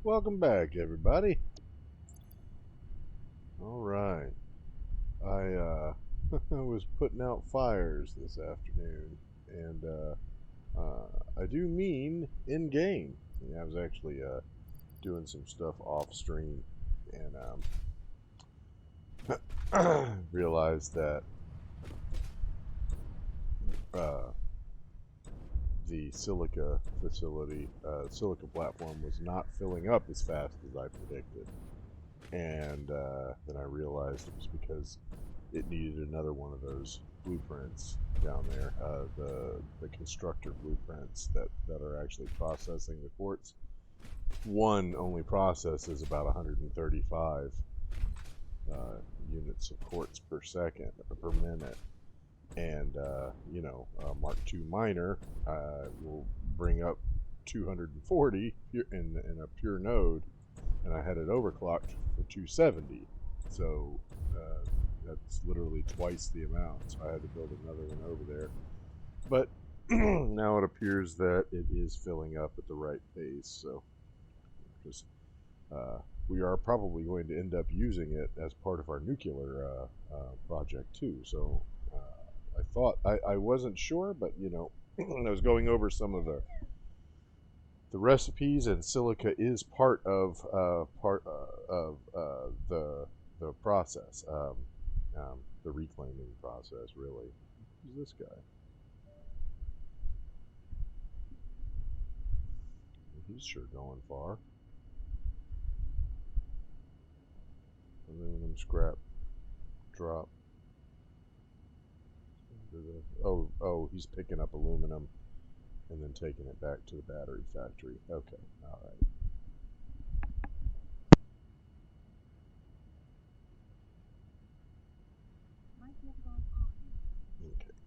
Welcome back, everybody. All right. I was putting out fires this afternoon, and I do mean in game. Yeah, I was actually doing some stuff off stream, and realized that uh, the silica facility, silica platform, was not filling up as fast as I predicted. And then I realized it was because it needed another one of those blueprints down there, the constructor blueprints that are actually processing the quartz. One only processes about 135 uh, units of quartz per second or per minute, and Mark II miner will bring up 240 in a pure node, and I had it overclocked for 270. So that's literally twice the amount. So I had to build another one over there. But now it appears that it is filling up at the right pace. So just we are probably going to end up using it as part of our nuclear project too. So I thought I wasn't sure, but I was going over some of the recipes, and silica is part of the process, the reclaiming process. Really, who's this guy? He's sure going far. Aluminum scrap drop. Oh, he's picking up aluminum and then taking it back to the battery factory. Okay, all right.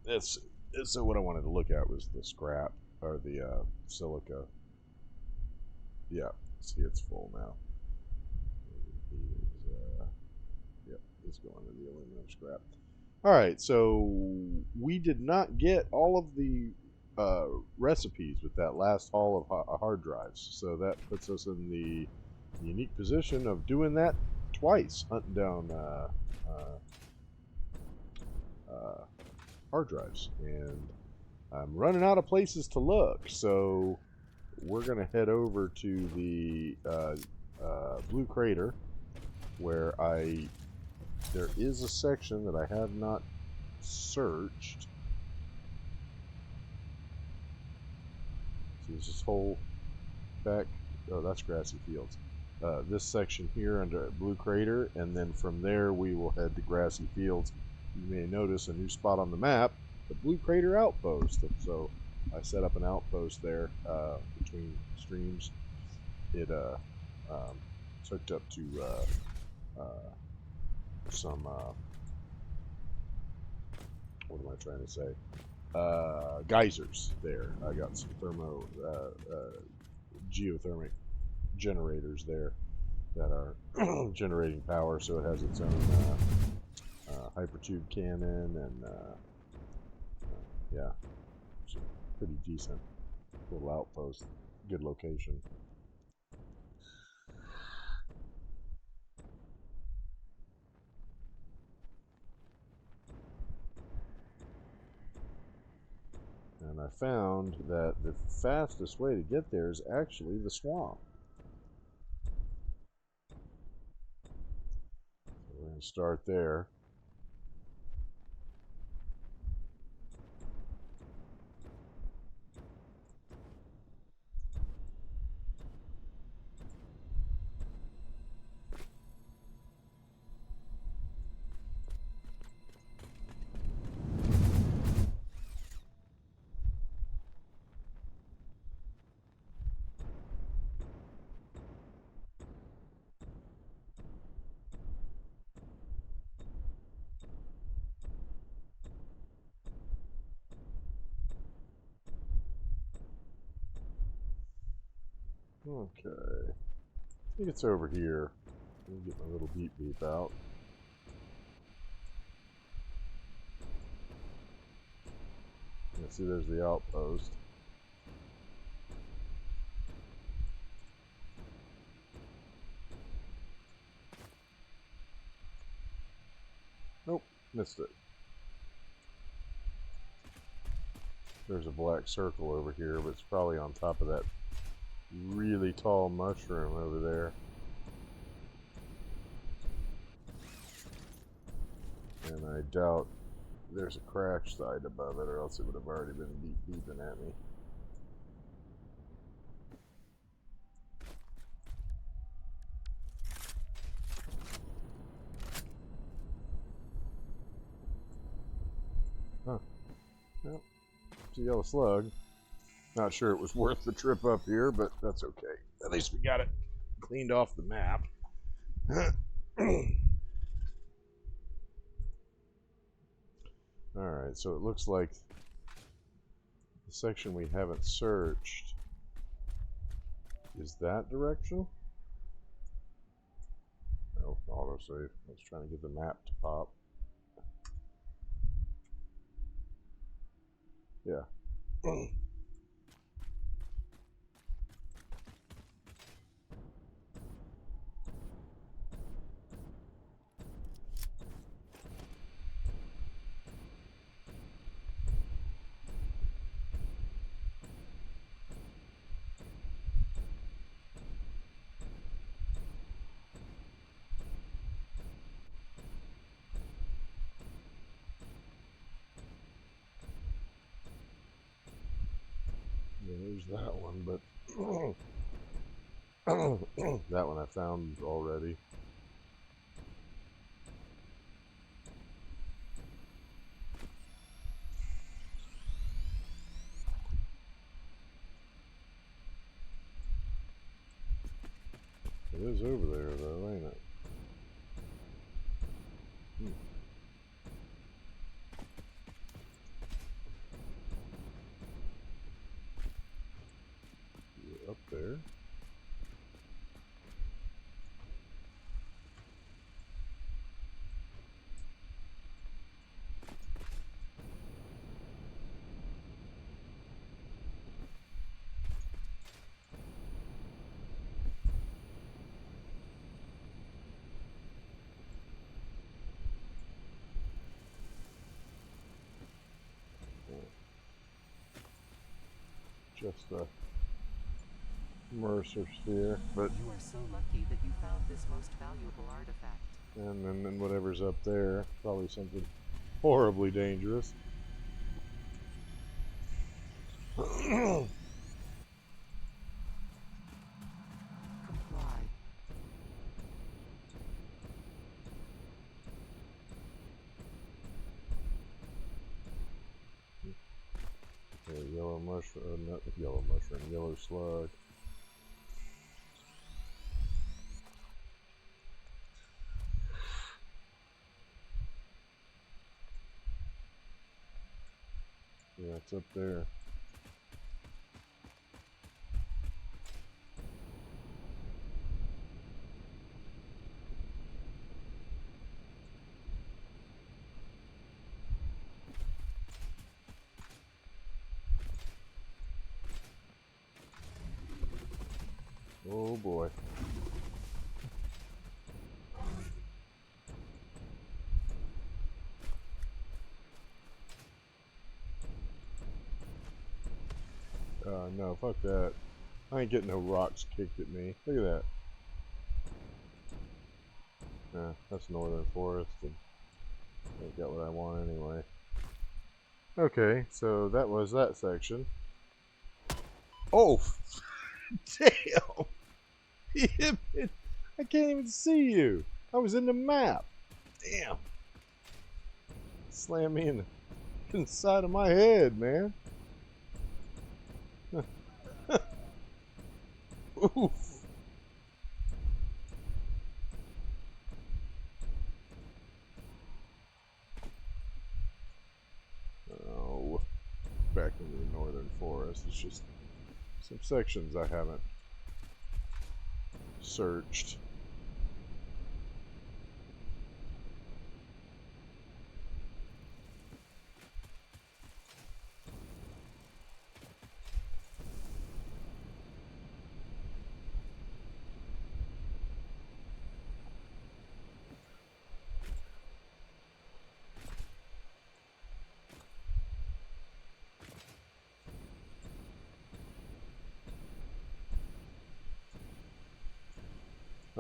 Okay, so what I wanted to look at was the scrap or the silica. Yeah, see, it's full now. He is, yep, he's going to the aluminum scrap. All right, so we did not get all of the recipes with that last haul of hard drives, so that puts us in the unique position of doing that twice, hunting down hard drives, and I'm running out of places to look, so we're gonna head over to the Blue Crater, where there is a section that I have not searched. See, there's this whole back. Oh, that's grassy fields. This section here under Blue Crater, and then from there we will head to grassy fields. You may notice a new spot on the map, the Blue Crater Outpost. And so I set up an outpost there between streams. It it's hooked up to some what am I trying to say? Geysers there. I got some geothermic generators there that are generating power, so it has its own hypertube cannon, and yeah, it's a pretty decent little outpost. Good location. And I found that the fastest way to get there is actually the swamp. So we're going to start there. Okay, I think it's over here. Let me get my little beep beep out. Yeah, see, there's the outpost. Nope, missed it. There's a black circle over here, but it's probably on top of that really tall mushroom over there. And I doubt there's a crash site above it, or else it would have already been beeping at me. Huh. Yep. It's a yellow slug. Not sure it was worth the trip up here, but that's okay. At least we got it cleaned off the map. Alright, so it looks like the section we haven't searched is that direction? Oh, autosave. I was trying to get the map to pop. Yeah. There's that one, but that one I found already. It is over there, though, ain't it? Up there. Just a Mercer sphere, but you are so lucky that you found this most valuable artifact. And then whatever's up there, probably something horribly dangerous. Comply. Yellow mushroom, not yellow mushroom, yellow slug. Yeah, it's up there. Oh boy. No, fuck that. I ain't getting no rocks kicked at me. Look at that. Nah, that's northern forest, and I got what I want anyway. Okay, so that was that section. Oh, damn! I can't even see you. I was in the map. Damn. Slam me in the inside of my head, man. Oof. Oh, back into the northern forest. It's just some sections I haven't searched.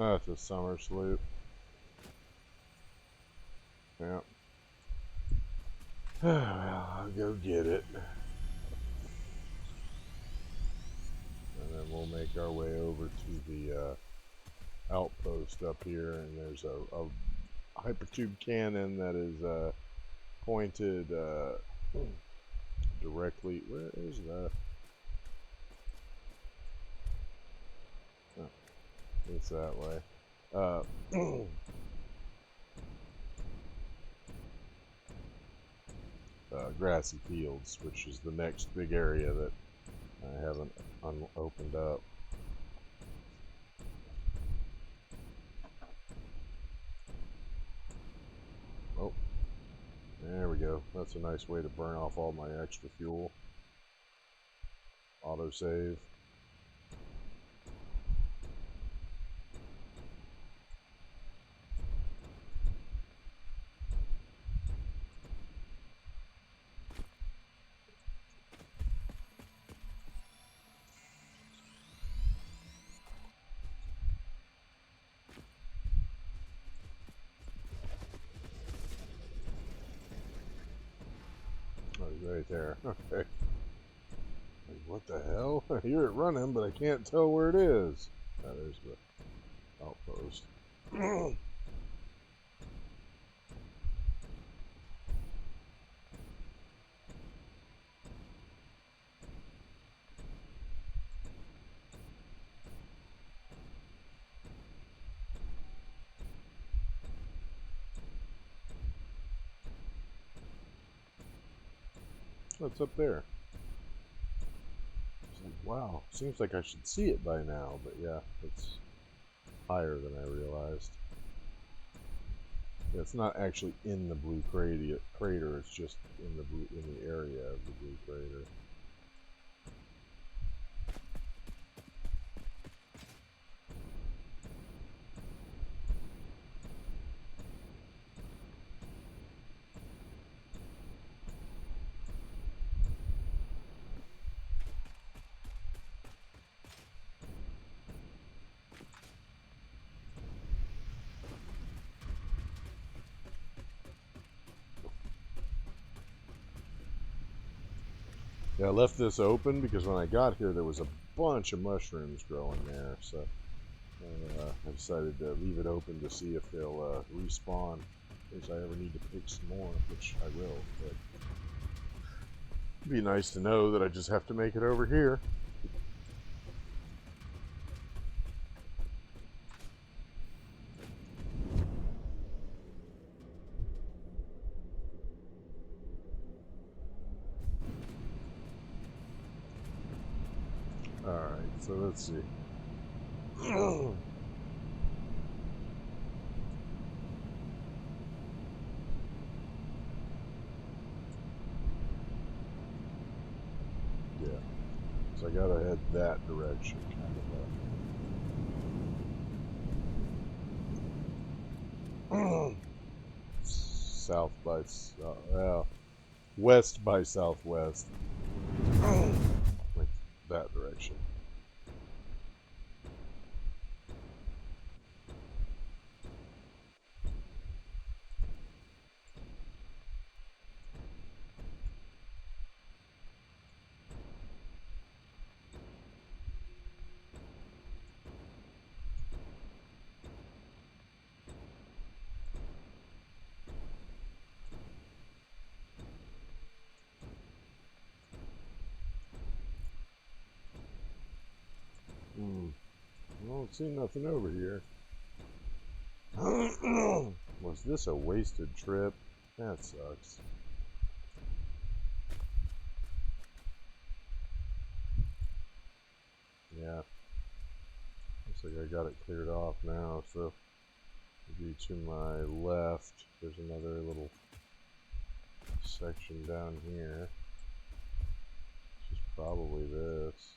That's a summer sloop. Yeah. Well, I'll go get it. And then we'll make our way over to the outpost up here, and there's a hypertube cannon that is pointed directly. Where is that? Oh, it's that way. Grassy fields, which is the next big area that I haven't opened up. Oh, there we go. That's a nice way to burn off all my extra fuel. Autosave. Oh, he's right there. Okay. Like, what the hell? I hear it running, but I can't tell where it is. Oh, there's the outpost. What's up there? Like, wow, seems like I should see it by now, but yeah, it's higher than I realized. Yeah, it's not actually in the blue crater. It's just in the area of the blue crater. Yeah, I left this open because when I got here there was a bunch of mushrooms growing there, so I decided to leave it open to see if they'll respawn in case I ever need to pick some more, which I will, but it'd be nice to know that I just have to make it over here. Alright, so let's see. Yeah, so I gotta head that direction, kind of south by well, west by southwest, like that direction. I don't see nothing over here. Was this a wasted trip? That sucks. Yeah. Looks like I got it cleared off now, so maybe to my left there's another little section down here. Which is probably this.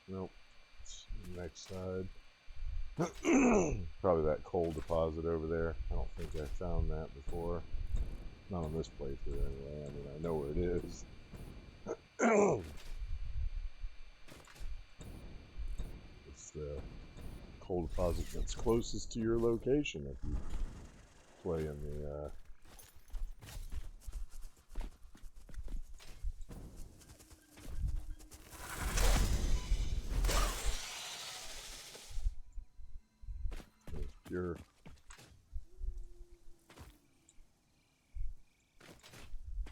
Nope. side. Probably that coal deposit over there. I don't think I found that before. Not on this playthrough anyway. I mean, I know where it is. It's the coal deposit that's closest to your location if you play in the pure.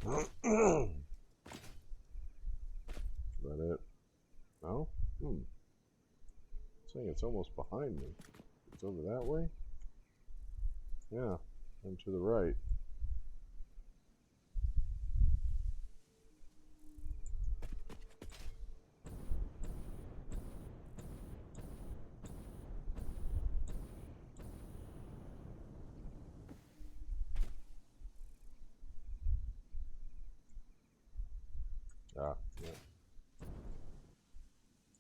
Is that it? No? Saying it's almost behind me. It's over that way? Yeah, and to the right. Ah, yeah.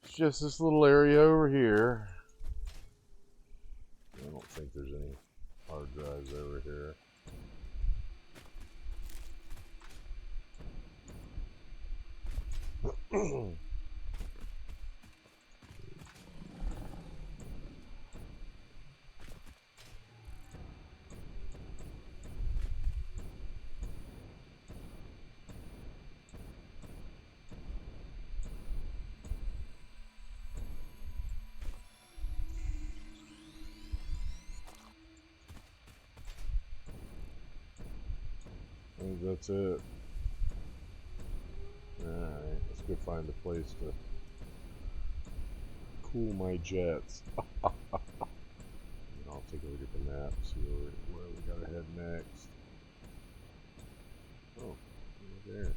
It's just this little area over here. I don't think there's any hard drives over here. I think that's it. Alright, let's go find a place to cool my jets. I'll take a look at the map, see where we gotta head next. Oh, over there.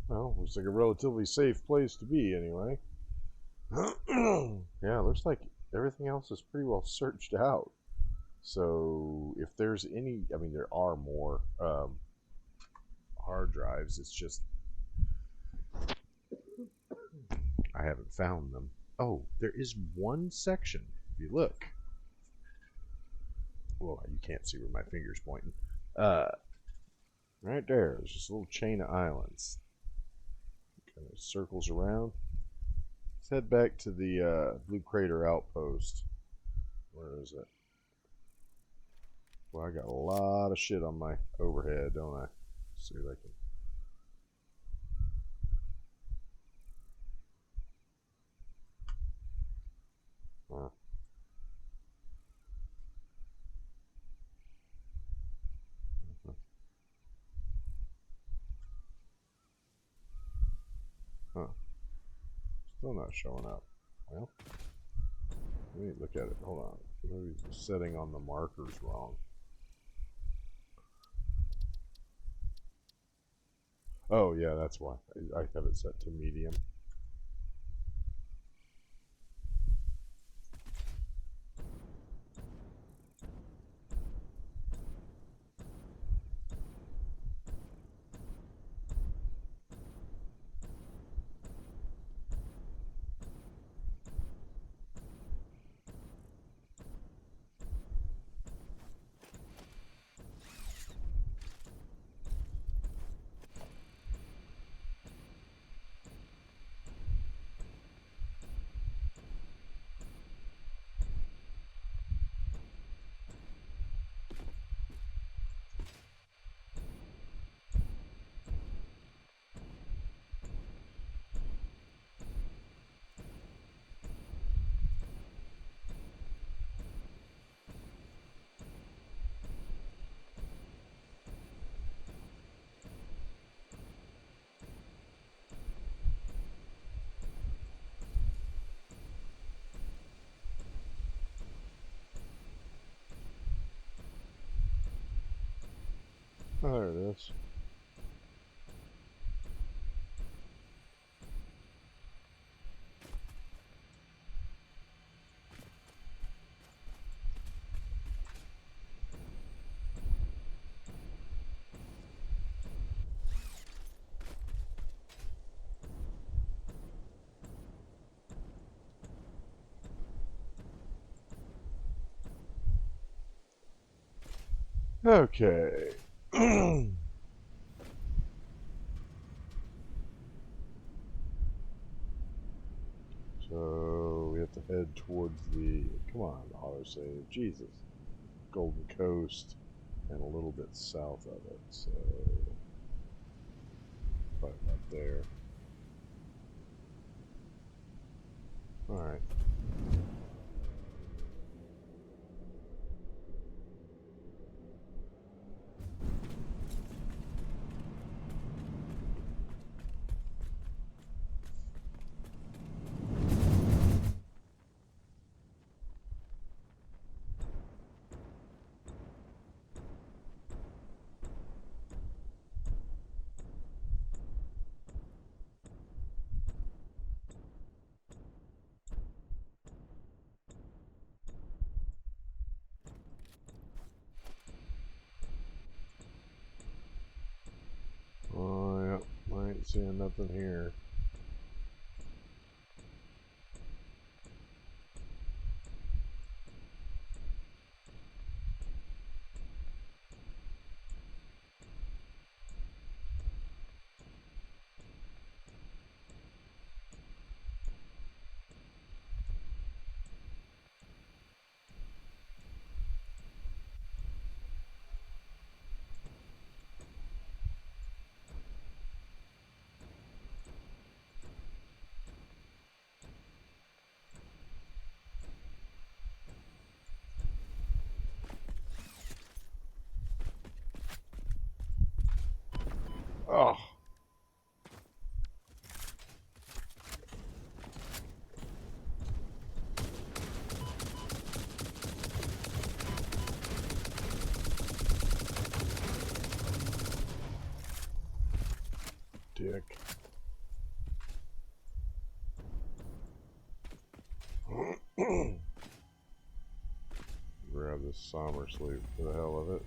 Well, looks like a relatively safe place to be anyway. Yeah, looks like everything else is pretty well searched out. So if there's any, I mean, there are more hard drives. It's just I haven't found them. Oh, there is one section. If you look, well, you can't see where my finger's pointing. Right there, there's just a little chain of islands. Kind of circles around. Let's head back to the Blue Crater Outpost. Where is it? Well, I got a lot of shit on my overhead, don't I? Let's see if I can. Huh. Huh. Still not showing up. Well, let me look at it. Hold on. Maybe the setting on the marker's wrong. Oh, yeah, that's why. I have it set to medium. Oh, there it is. Okay. So we have to head towards the, come on, autosave, Jesus, Golden Coast, and a little bit south of it, so probably about there. Alright. Oh, yep, I ain't seeing nothing here. Oh, dick. Grab this somber sleep for the hell of it.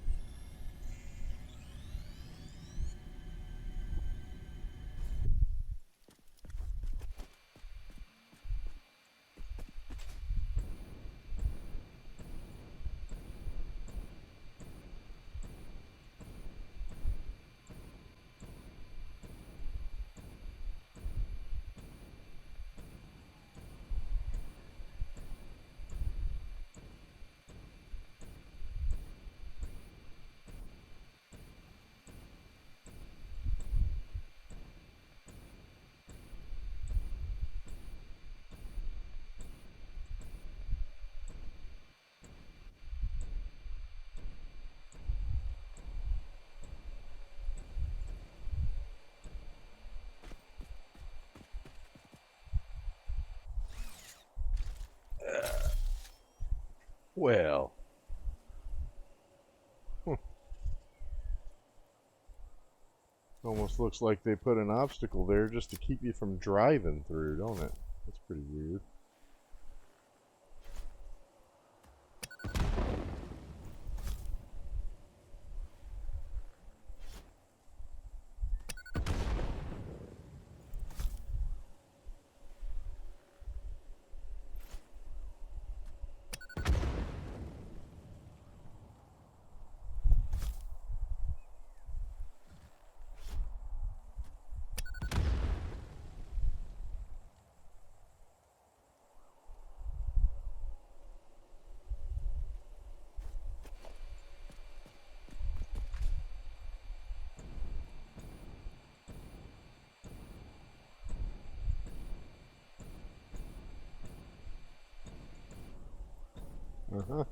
Well, almost looks like they put an obstacle there just to keep you from driving through, don't it? That's pretty weird. Uh-huh.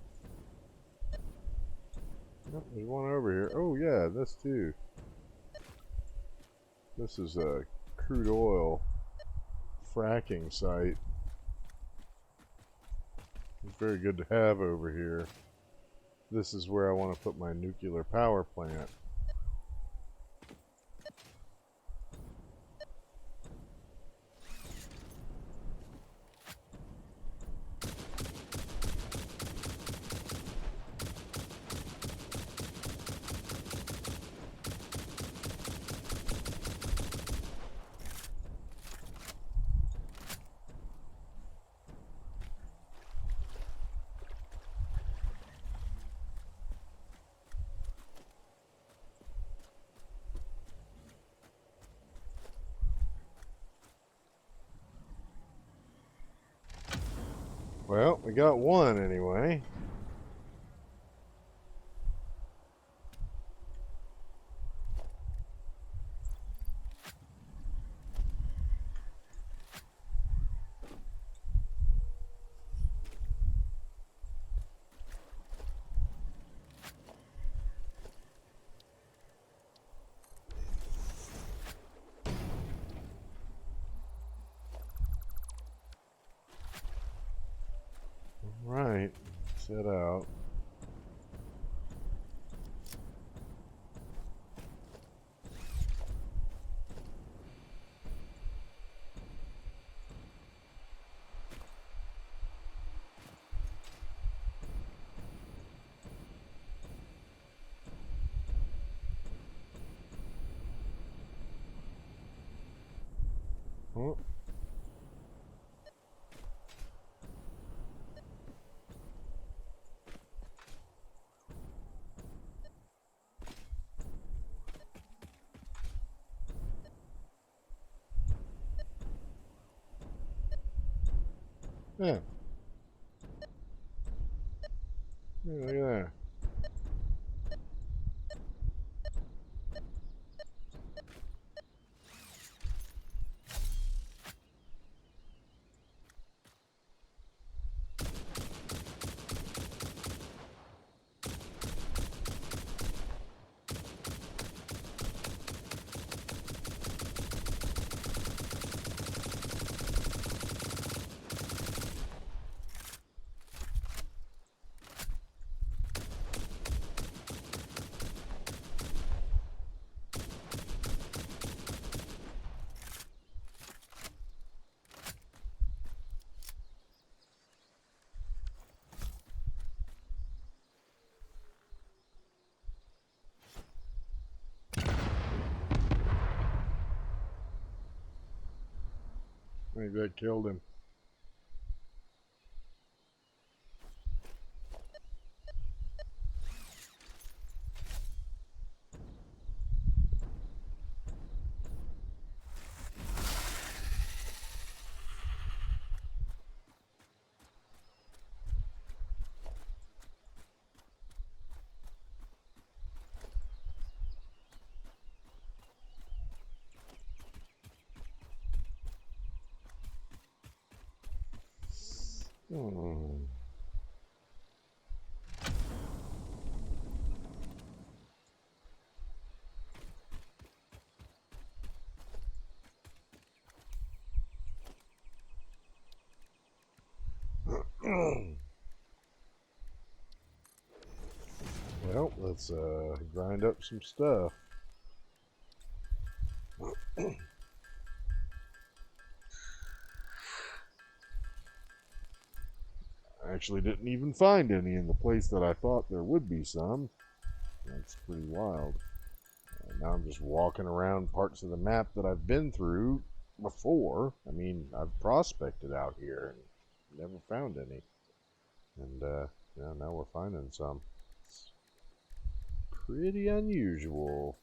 Yep, there's one over here. Oh yeah, this too. This is a crude oil fracking site. It's very good to have over here. This is where I want to put my nuclear power plant. Well, we got one anyway. Right, set out. Oh, yeah. Yeah, look at that. Maybe that killed him. Hmm. Well, let's grind up some stuff. I actually didn't even find any in the place that I thought there would be some. That's pretty wild. Now I'm just walking around parts of the map that I've been through before. I mean, I've prospected out here and never found any. And yeah, now we're finding some. It's pretty unusual.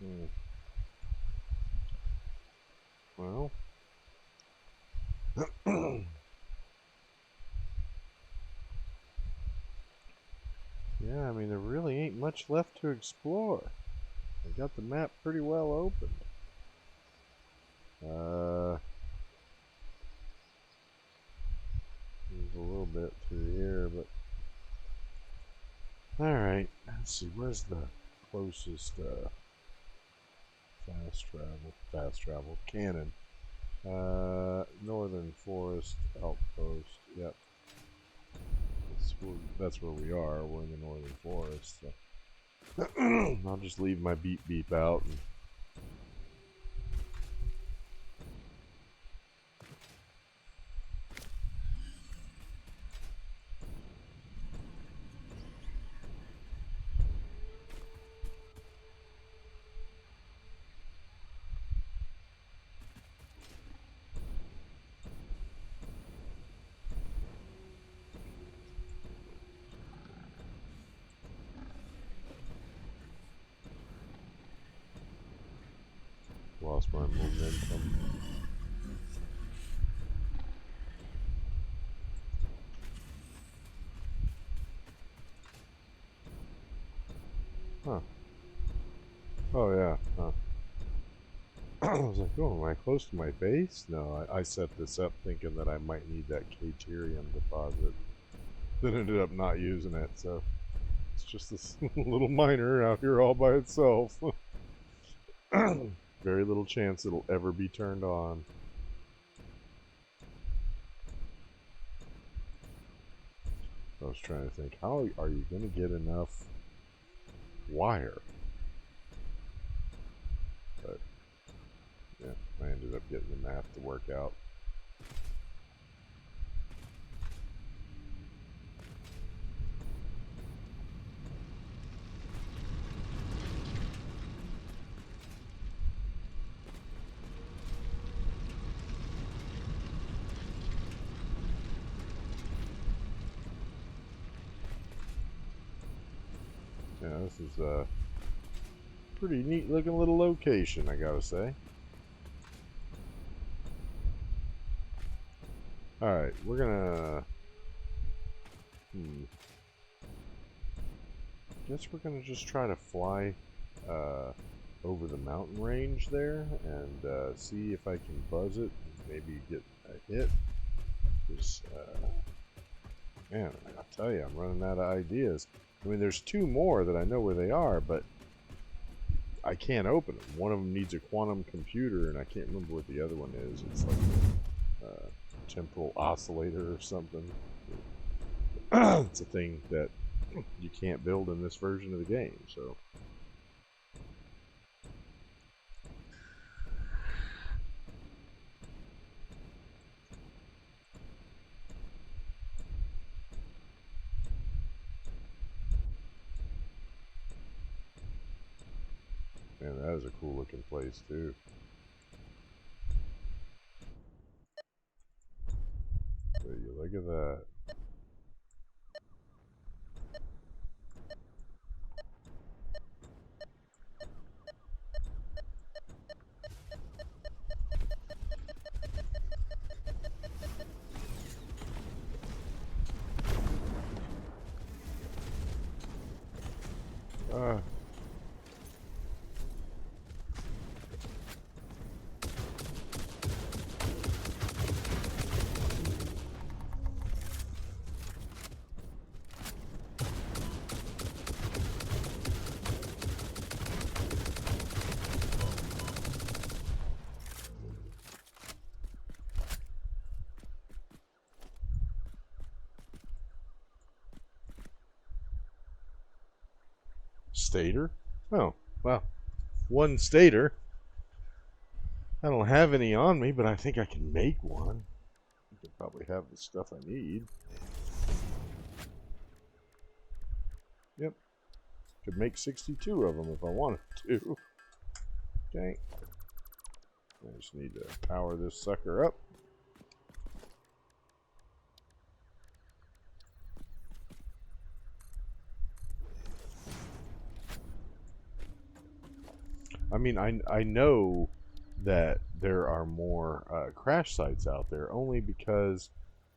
Hmm. Well, yeah, I mean, there really ain't much left to explore. I got the map pretty well opened. There's a little bit through here, but all right. Let's see. Where's the closest fast travel cannon? Northern Forest Outpost. Yep, that's where we are. We're in the Northern Forest. So I'll just leave my beep beep out. And Lost my momentum. Huh. Oh yeah. Huh. I was like, oh, am I close to my base? No, I set this up thinking that I might need that Caterium deposit. Then ended up not using it, so it's just this little miner out here all by itself. Very little chance it'll ever be turned on. I was trying to think, how are you going to get enough wire? But, yeah, I ended up getting the math to work out. Yeah, this is a pretty neat looking little location, I gotta say. Alright, we're gonna... Guess we're gonna just try to fly over the mountain range there and see if I can buzz it and maybe get a hit. Because, man, I'll tell you, I'm running out of ideas. I mean, there's two more that I know where they are, but I can't open them. One of them needs a quantum computer, and I can't remember what the other one is. It's like a temporal oscillator or something. It's a thing that you can't build in this version of the game, so... Man, that is a cool looking place, too. But you look at that. Uh, Stater? Oh, wow. One stater. I don't have any on me, but I think I can make one. I could probably have the stuff I need. Yep. Could make 62 of them if I wanted to. Okay. I just need to power this sucker up. I mean, I know that there are more crash sites out there only because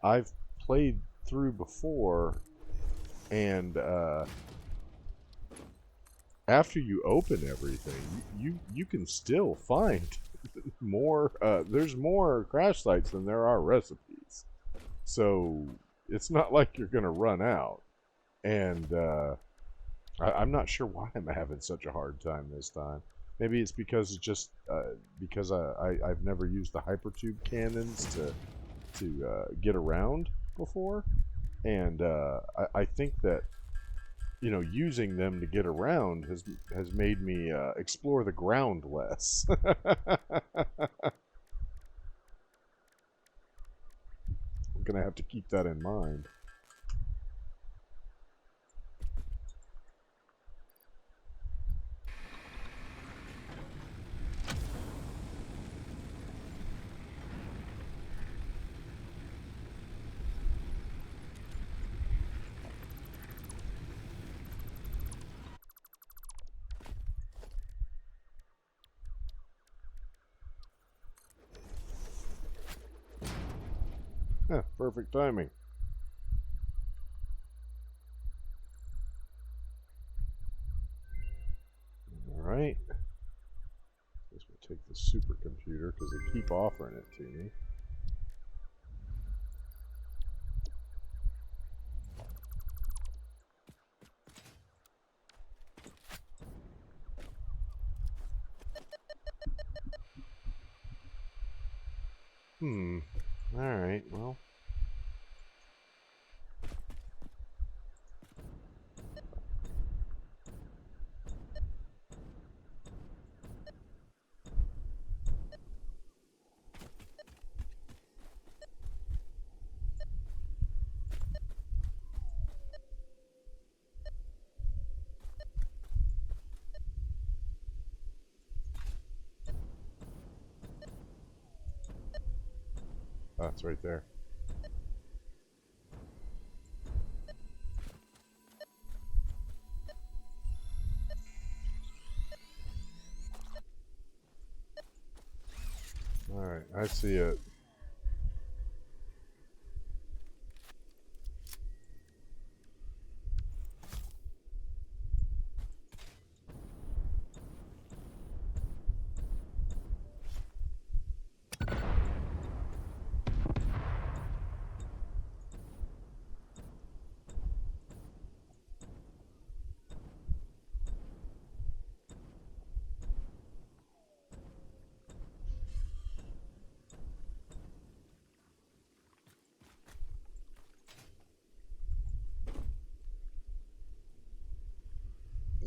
I've played through before, and after you open everything, you can still find more. There's more crash sites than there are recipes, so it's not like you're gonna run out. And I'm not sure why I'm having such a hard time this time. Maybe it's because it's just because I've never used the hypertube cannons to get around before, and I think that using them to get around has made me explore the ground less. I'm gonna have to keep that in mind. Perfect timing. Alright. Guess we'll take the supercomputer because they keep offering it to me. Alright, well. Oh, it's right there. Alright, I see it.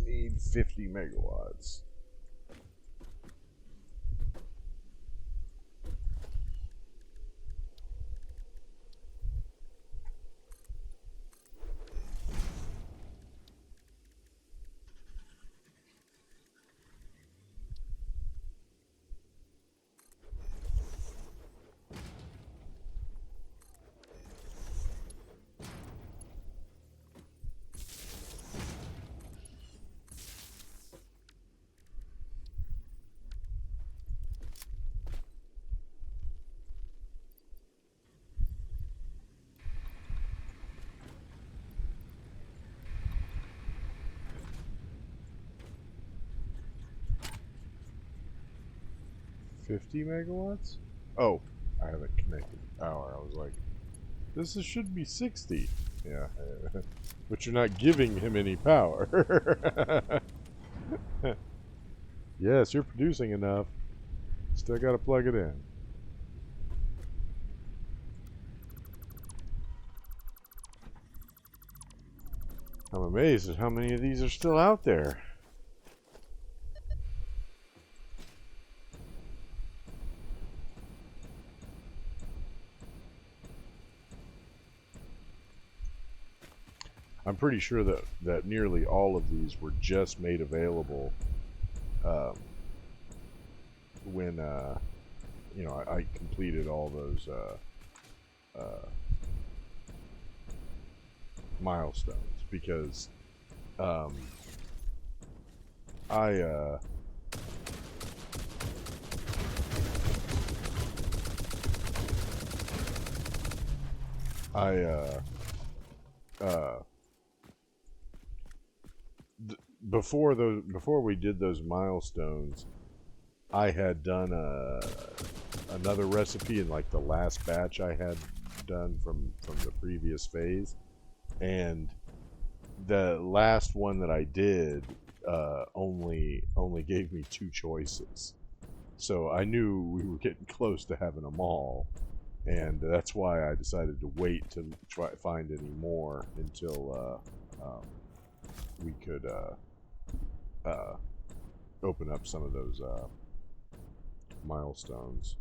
Need 50 megawatts. $50 megawatts? Oh, I haven't connected power. I was like, should be 60. Yeah, but you're not giving him any power. Yes, you're producing enough. Still got to plug it in. I'm amazed at how many of these are still out there. I'm pretty sure that nearly all of these were just made available when I completed all those milestones, because I before we did those milestones, I had done another recipe in like the last batch I had done from the previous phase, and the last one that I did only gave me 2 choices, so I knew we were getting close to having them all, and that's why I decided to wait to try to find any more until we could open up some of those milestones.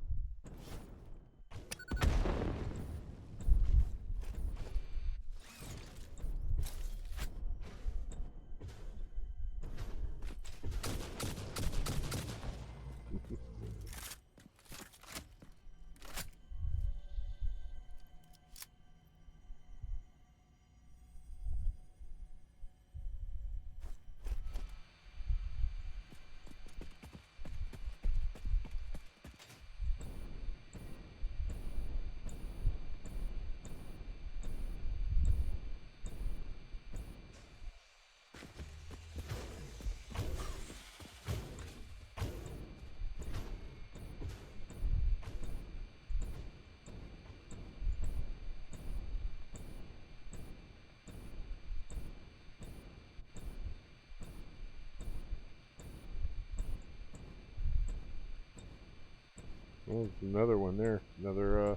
Oh, another one there. Another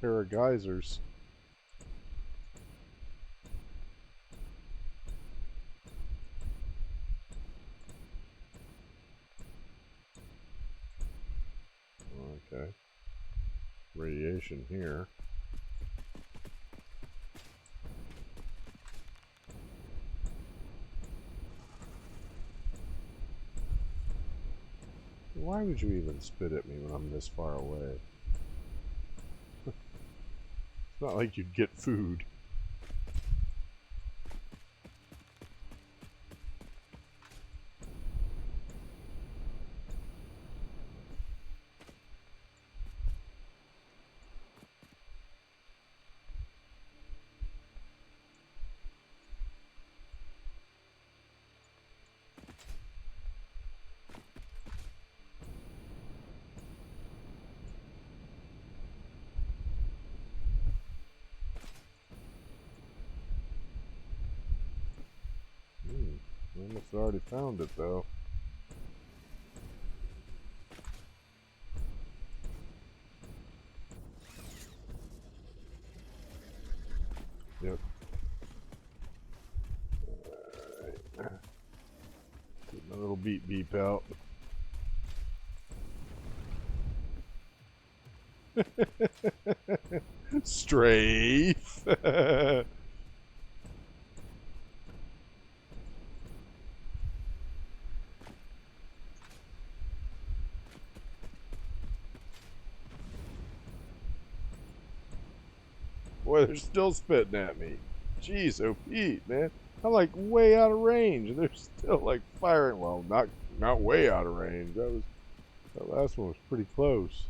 pair of geysers. Okay. Radiation here. Why would you even spit at me when I'm this far away? It's not like you'd get food. I almost already found it though. Yep. Alright. Get my little beep beep out. Strafe. Boy, they're still spitting at me. Jeez, oh Pete, man. I'm like way out of range. They're still like firing. Well, not way out of range. That last one was pretty close.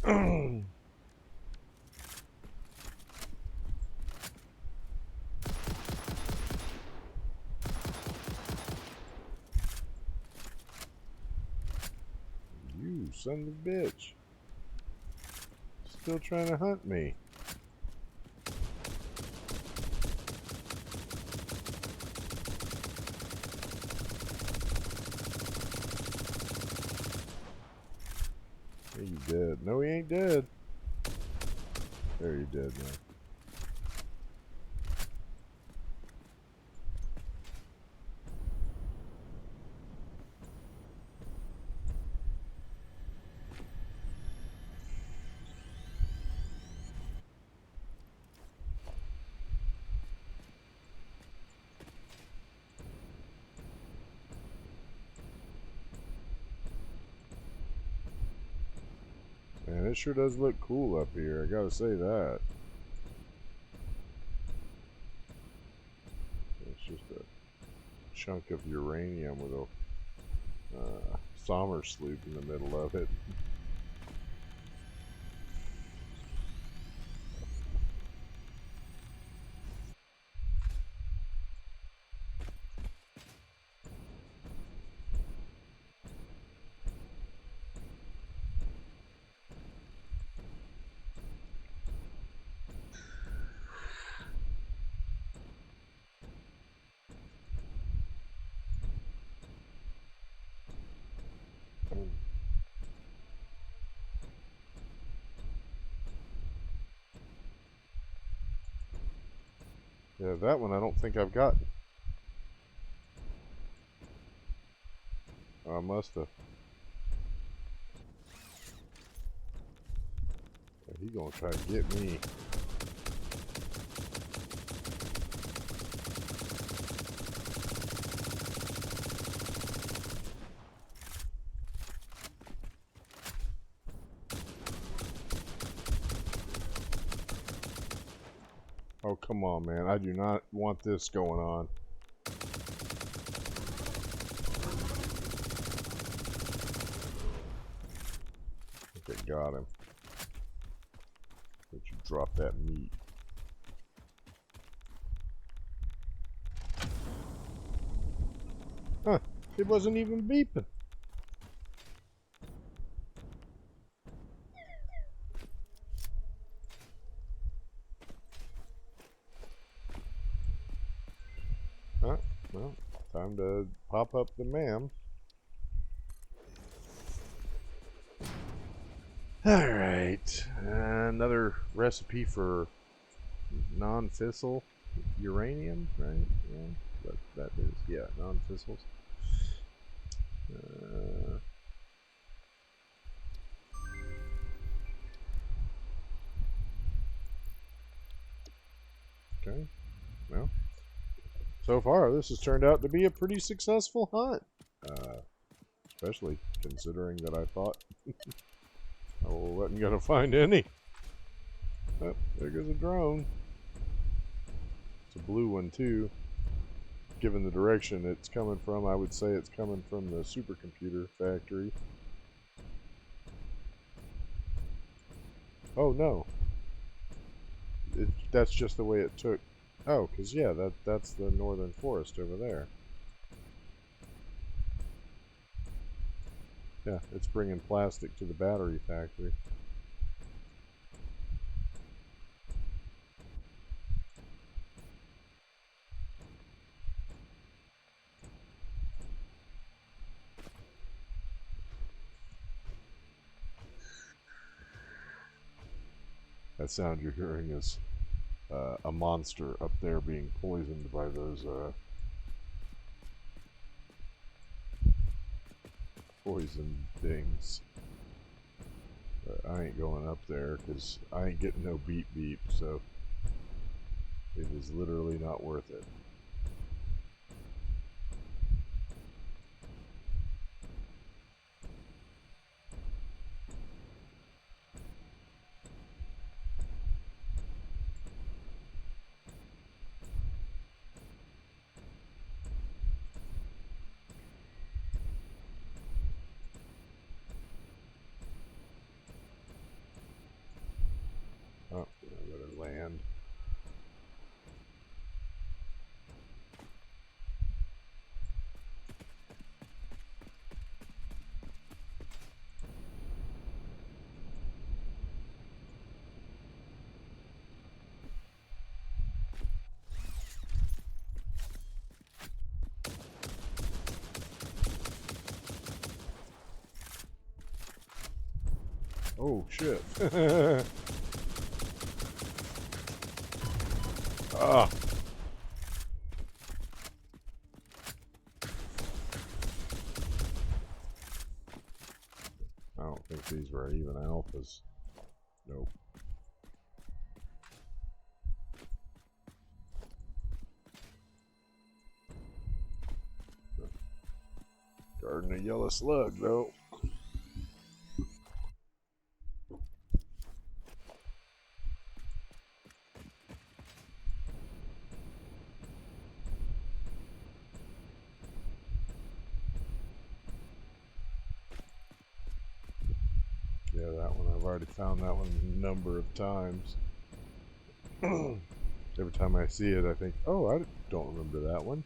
You son of a bitch. Still trying to hunt me. Are you dead? No, he ain't dead. There, you dead now. Man, it sure does look cool up here. I gotta say that. It's just a chunk of uranium with a Sommer sloop in the middle of it. Yeah, that one I don't think I've gotten. I must have. Yeah, he gonna try to get me. Oh, come on, man. I do not want this going on. Okay, got him. But you drop that meat. Huh. It wasn't even beeping. Huh? Well, time to pop up the ma'am. Alright. Another recipe for non-fissile uranium, right? Yeah, that is. Yeah, non-fissils. Okay. Well, so far this has turned out to be a pretty successful hunt. Especially considering that I thought I wasn't going to find any. Oh, there goes a drone. It's a blue one too. Given the direction it's coming from, I would say it's coming from the supercomputer factory. Oh no. That's just the way it took. Oh, because yeah, that's the northern forest over there. Yeah, it's bringing plastic to the battery factory. That sound you're hearing is a monster up there being poisoned by those poison things. But I ain't going up there because I ain't getting no beep beep, so it is literally not worth it. Oh, I better land. Oh shit. Ah. I don't think these were even alphas. Nope. Guarding a yellow slug, though. Yeah, that one. I've already found that one a number of times. Every time I see it, I think, oh, I don't remember that one.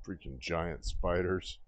Freaking giant spiders.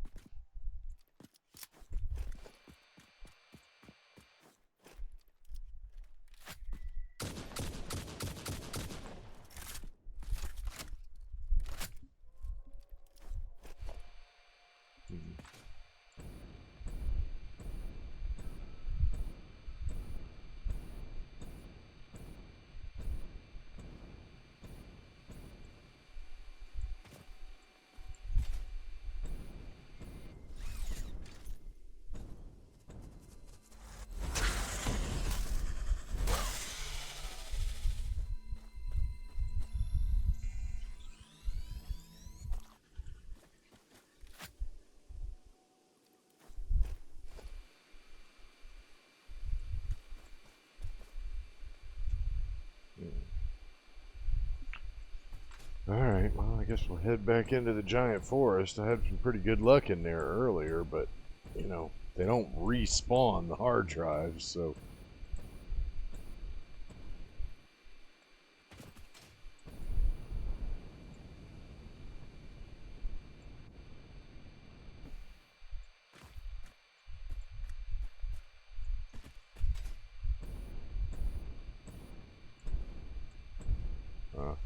Alright, well, I guess we'll head back into the giant forest. I had some pretty good luck in there earlier, but, you know, they don't respawn the hard drives, so...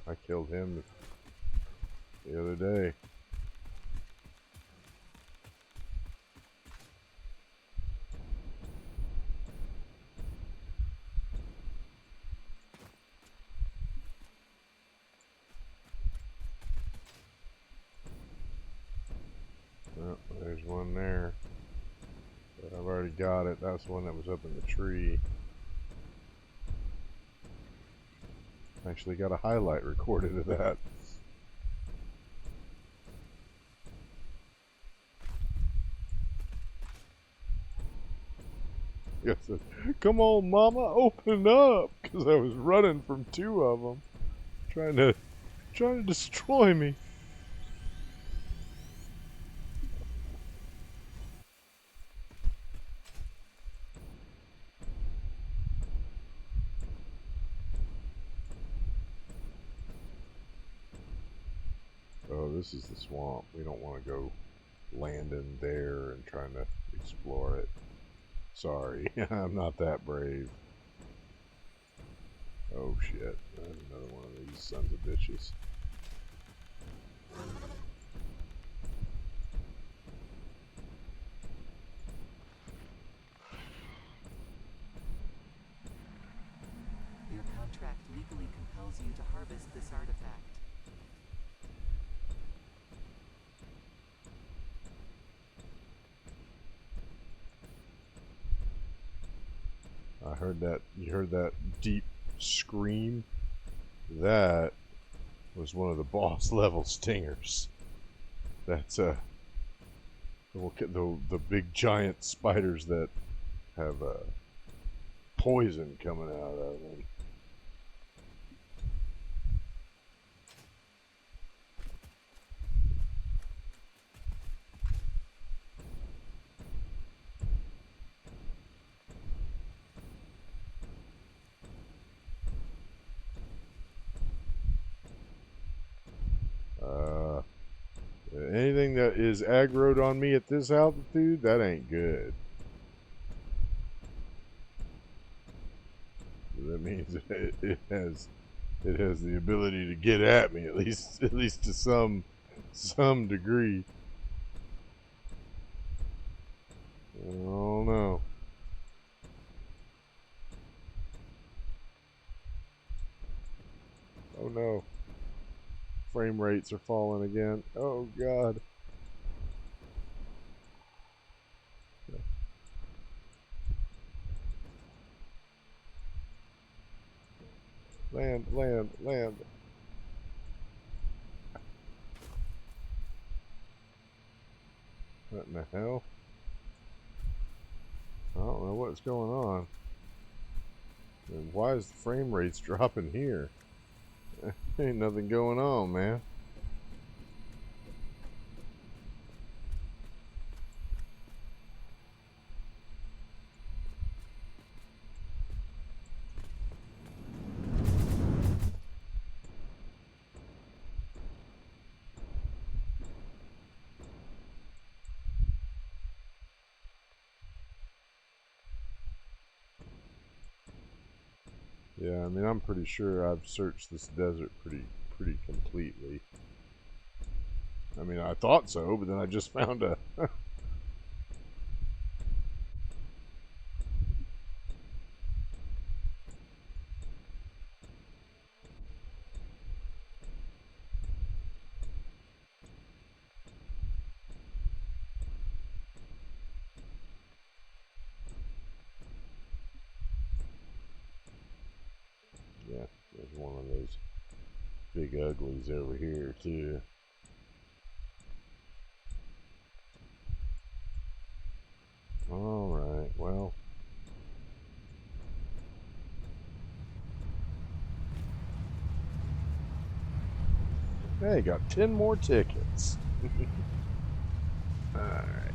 I killed him the other day. Oh, there's one there. But I've already got it. That's the one that was up in the tree. Actually got a highlight recorded of that. I said, "Come on, Mama, open up!" Because I was running from two of them, trying to destroy me. Oh, this is the swamp. We don't want to go landing there and trying to explore it. Sorry, I'm not that brave. Oh shit, there's another one of these sons of bitches. Your contract legally compels you to harvest this artifact. I heard that. You heard that deep scream? That was one of the boss level stingers. That's the big giant spiders that have poison coming out of them. Anything that is aggroed on me at this altitude, that ain't good. That means it has the ability to get at me, at least to some degree. Oh no. Oh no. Frame rates are falling again. Oh god. Land, land, land. What in the hell? I don't know what's going on. And why is the frame rates dropping here? Ain't nothing going on, man. Yeah, I mean, I'm pretty sure I've searched this desert pretty completely. I mean, I thought so, but then I just found a... Yeah, there's one of those big uglies over here, too. Alright, well... Hey, got 10 more tickets. Alright.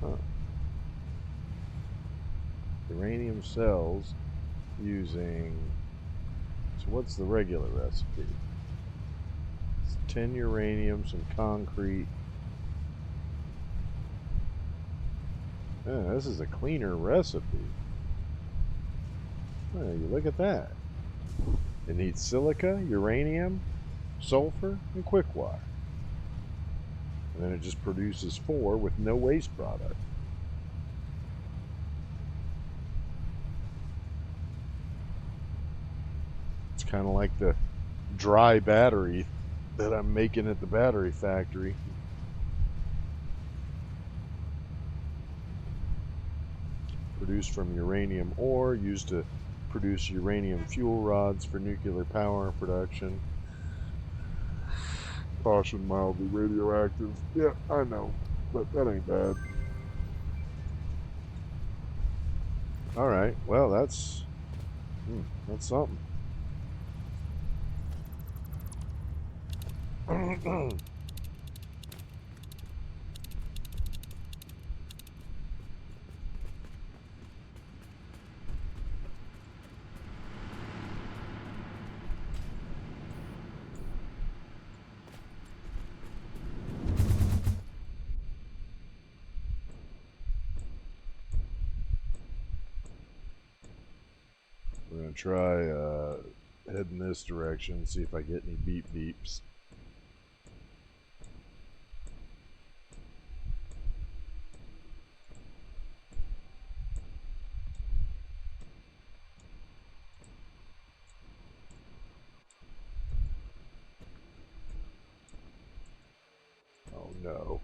Huh. Uranium cells using... So what's the regular recipe? It's 10 uranium, some concrete. This is a cleaner recipe. Oh, you look at that. It needs silica, uranium, sulfur, and quickwire. And then it just produces 4 with no waste product. It's kind of like the dry battery that I'm making at the battery factory. Produced from uranium ore, used to produce uranium fuel rods for nuclear power production. Caution, mildly radioactive. Yeah, I know, but that ain't bad. Alright, well, that's something. We're going to try heading this direction, see if I get any beep beeps. Oh no.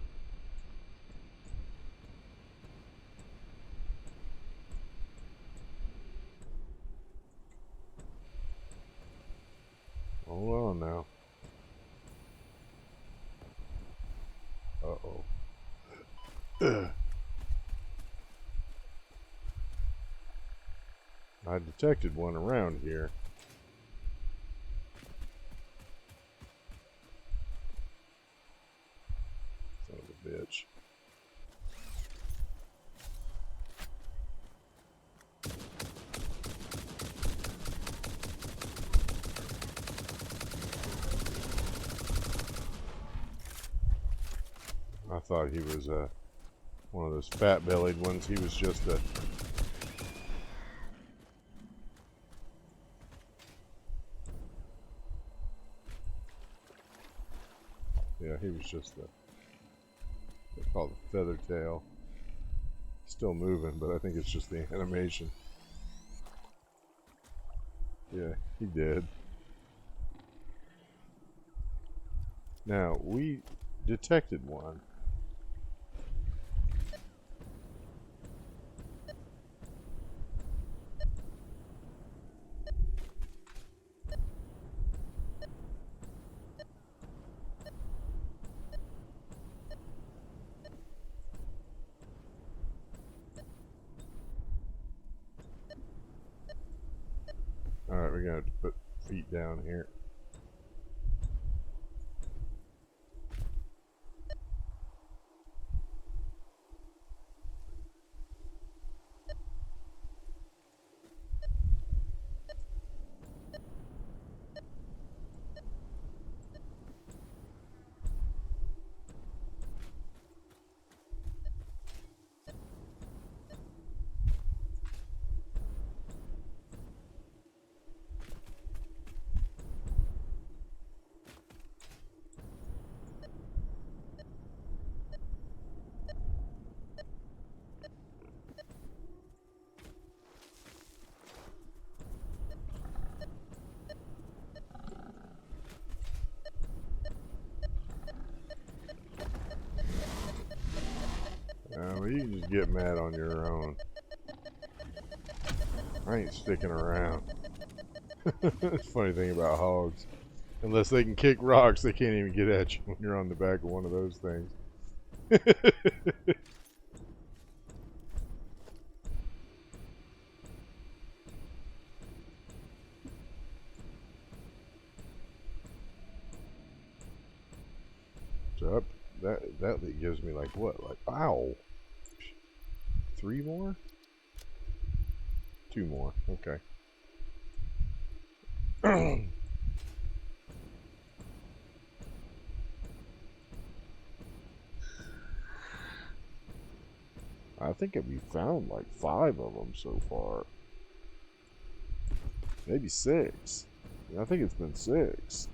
Hold on now. Uh-oh. I detected one around here. Son of a bitch. I thought he was one of those fat-bellied ones. He was just a... Yeah, he was just a... They call it a feather tail. Still moving, but I think it's just the animation. Yeah, he did. Now, we detected one. Alright, we're going to have to put feet down here. Well, you can just get mad on your own. I ain't sticking around. It's a funny thing about hogs. Unless they can kick rocks, they can't even get at you when you're on the back of one of those things. So up, that gives me like what? Like, ow. 3 more? 2 more. Okay. I think we found like 5 of them so far. Maybe 6. I think it's been 6.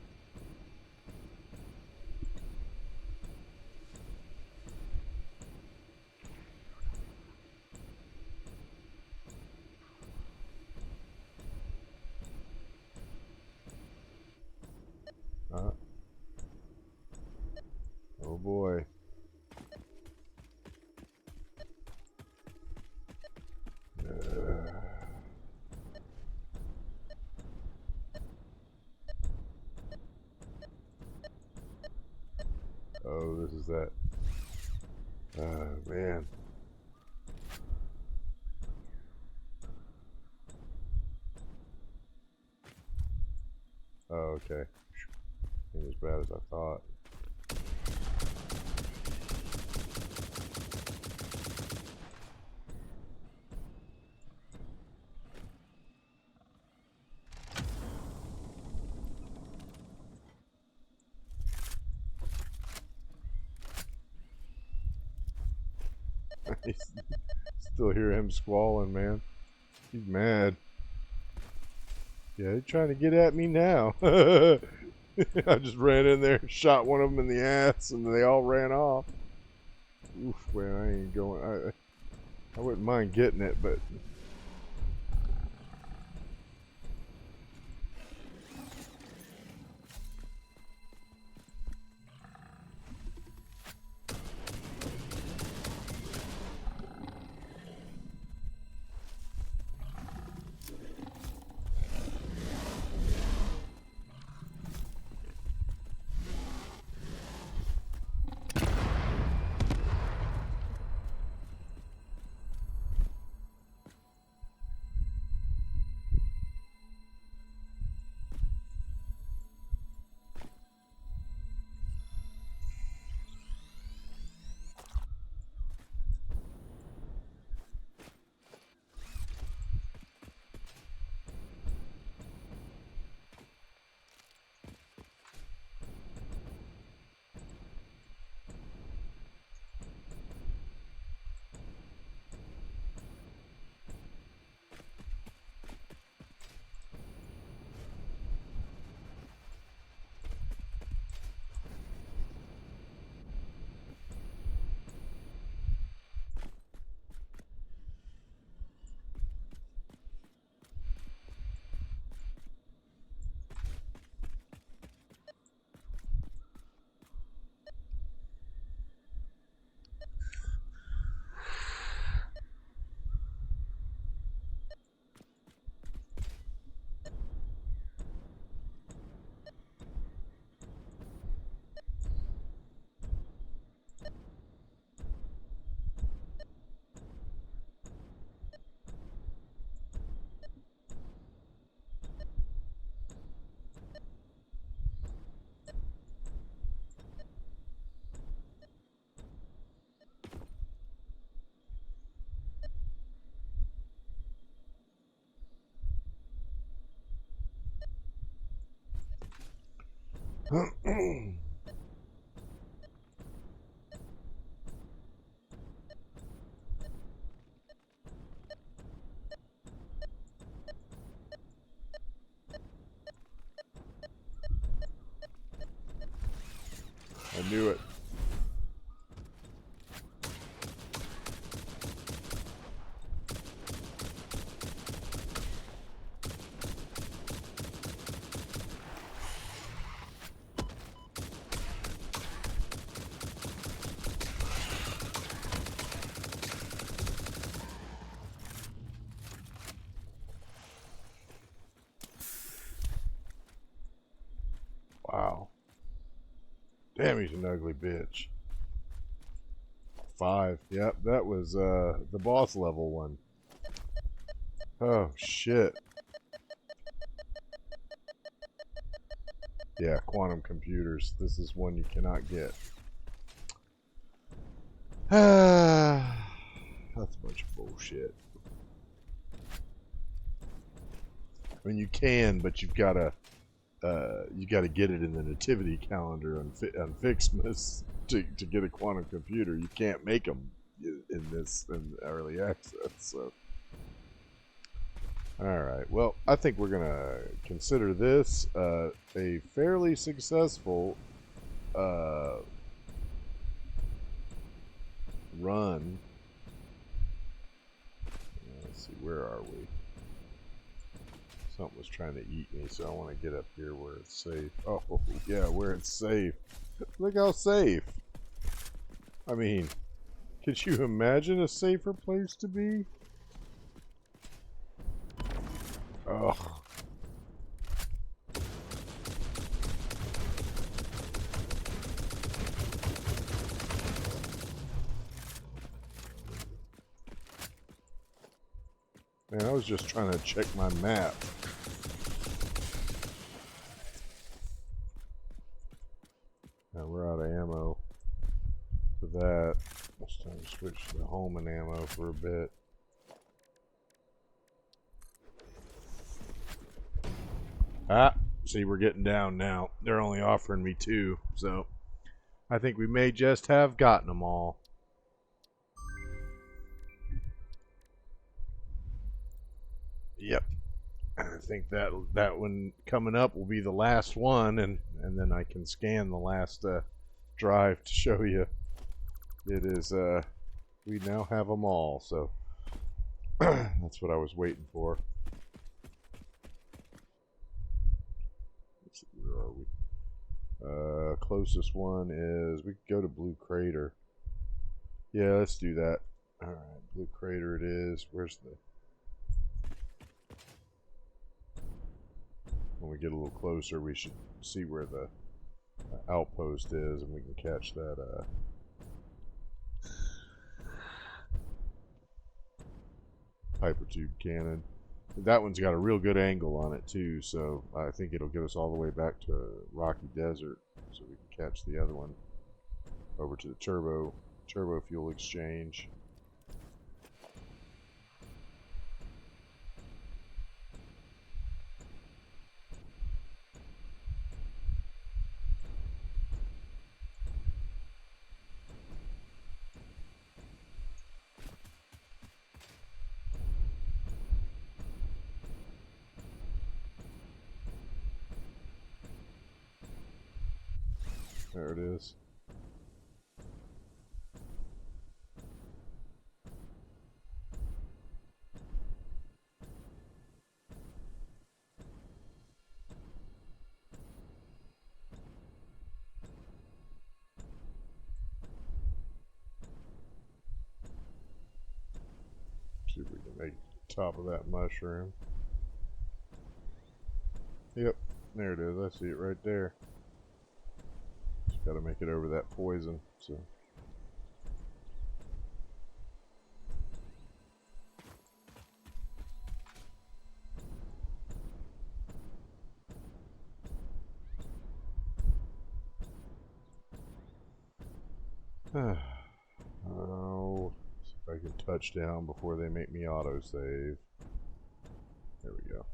Oh boy. Oh, this is that. Man. Oh, okay. Ain't as bad as I thought. I still hear him squalling, man. He's mad. Yeah, they're trying to get at me now. I just ran in there and shot one of them in the ass, and they all ran off. Oof, man, I ain't going. I wouldn't mind getting it, but I knew it. Damn, he's an ugly bitch. 5. Yep, that was the boss level one. Oh, shit. Yeah, quantum computers. This is one you cannot get. That's a bunch of bullshit. I mean, you can, but you've got to get it in the nativity calendar on Fixmas to get a quantum computer. You can't make them in early access. So, all right. Well, I think we're gonna consider this a fairly successful run. Let's see, where are we? Something was trying to eat me, so I want to get up here where it's safe. Oh, yeah, where it's safe. Look how safe. I mean, could you imagine a safer place to be? Oh. Man, I was just trying to check my map. Now we're out of ammo for that. It's time to switch to the home and ammo for a bit. Ah, see, we're getting down now. They're only offering me 2, so I think we may just have gotten them all. Yep. I think that one coming up will be the last one, and then I can scan the last drive to show you. It is, we now have them all, so that's what I was waiting for. Let's see, where are we? Closest one is, we could go to Blue Crater. Yeah, let's do that. Alright, Blue Crater it is. Where's the... When we get a little closer, we should see where the outpost is, and we can catch that, hypertube cannon. That one's got a real good angle on it too, so I think it'll get us all the way back to Rocky Desert, so we can catch the other one over to the turbo fuel exchange. There it is. See if we can make the top of that mushroom. Yep, there it is. I see it right there. Just gotta make it over that poison, so. Oh, see if I can touch down before they make me autosave. There we go.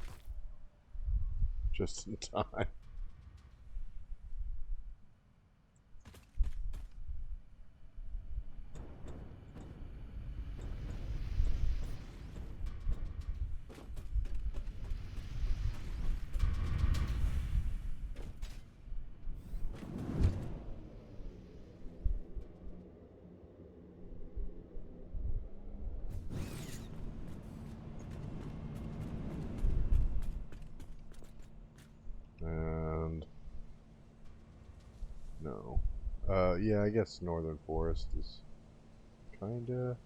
Just in time. And no. Yeah, I guess Northern Forest is kinda.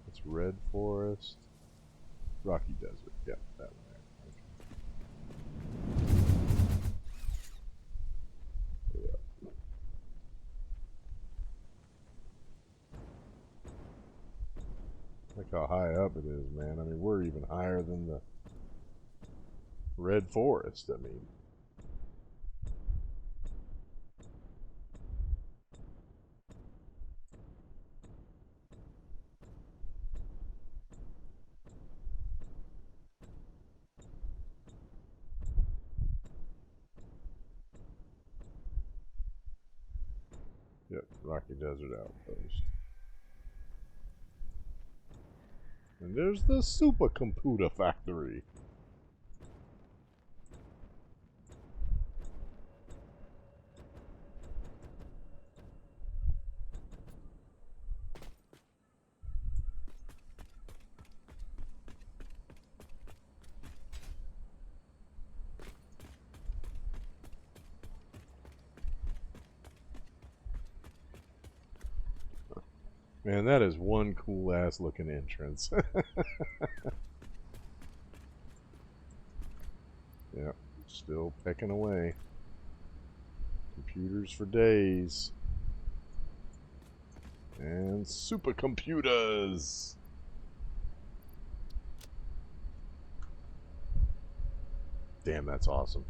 It's Red Forest. Rocky Desert. Yep, that one there. Okay. how high up it is, man. I mean, we're even higher than the Red Forest. I mean, yep, Rocky Desert Outpost. And there's the supercomputer factory. Man, that is one cool ass looking entrance. Yep, still pecking away. Computers for days. And supercomputers. Damn, that's awesome.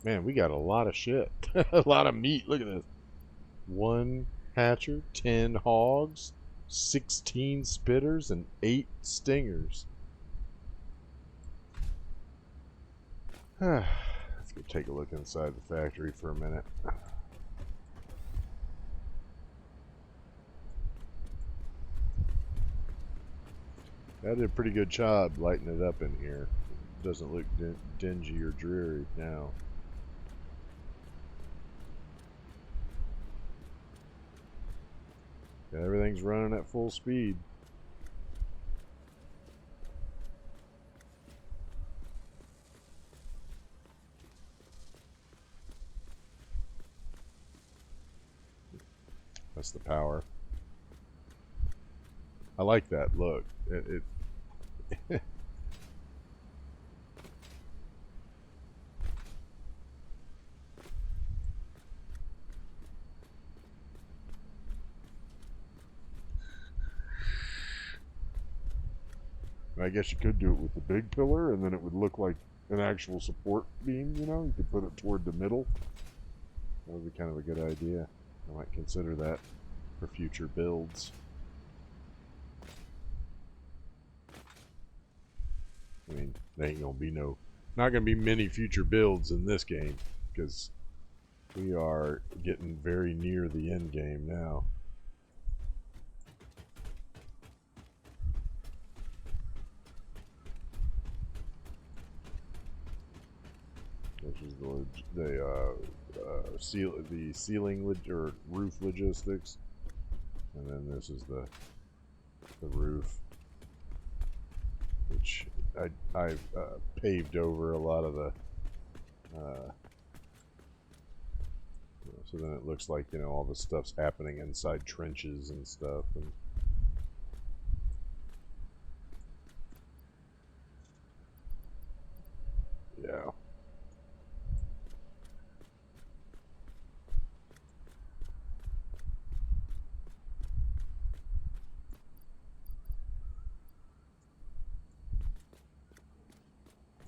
Man, we got a lot of shit. A lot of meat. Look at this. 1 hatcher, 10 hogs, 16 spitters, and 8 stingers. Let's go take a look inside the factory for a minute. I did a pretty good job lighting it up in here. It doesn't look dingy or dreary now. Yeah, everything's running at full speed. That's the power. I like that look. It I guess you could do it with the big pillar, and then it would look like an actual support beam, you know? You could put it toward the middle. That would be kind of a good idea. I might consider that for future builds. I mean, there ain't gonna be not gonna be many future builds in this game, because we are getting very near the end game now. Which is the ceiling or roof logistics, and then this is the roof, which I've paved over a lot of the so then it looks like, you know, all the stuff's happening inside trenches and stuff. And yeah.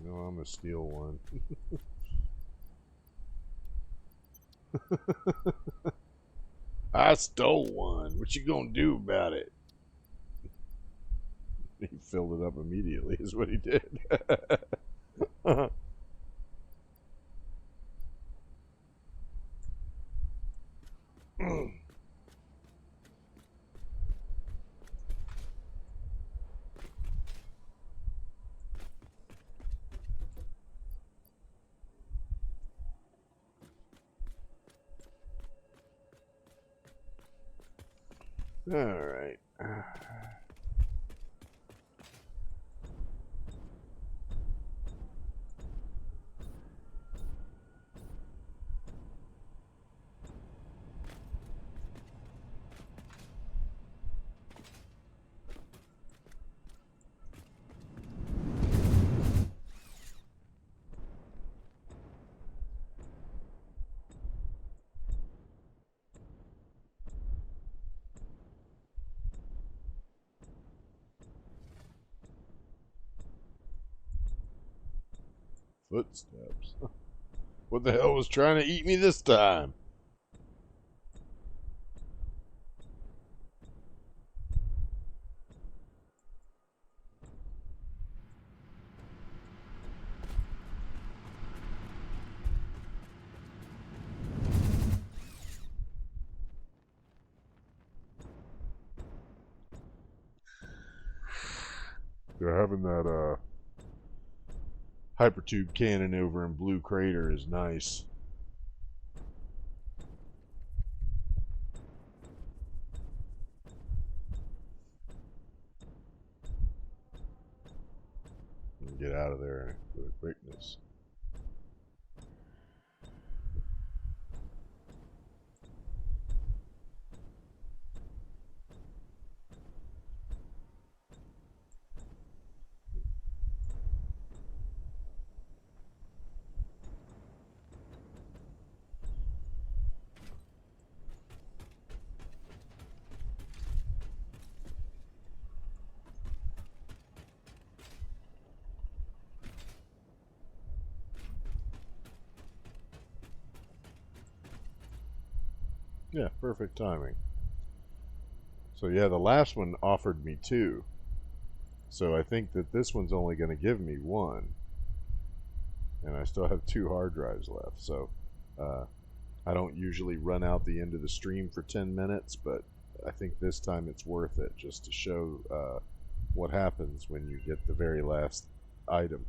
No, I'm gonna steal one. I stole one. What you gonna do about it? He filled it up immediately, is what he did. All right. Footsteps. What the hell was trying to eat me this time? They're having that hypertube cannon over in Blue Crater is nice. And get out of there with a quickness. Yeah, perfect timing. So yeah, the last one offered me 2. So I think that this one's only going to give me 1. And I still have 2 hard drives left. So I don't usually run out the end of the stream for 10 minutes, but I think this time it's worth it just to show what happens when you get the very last item.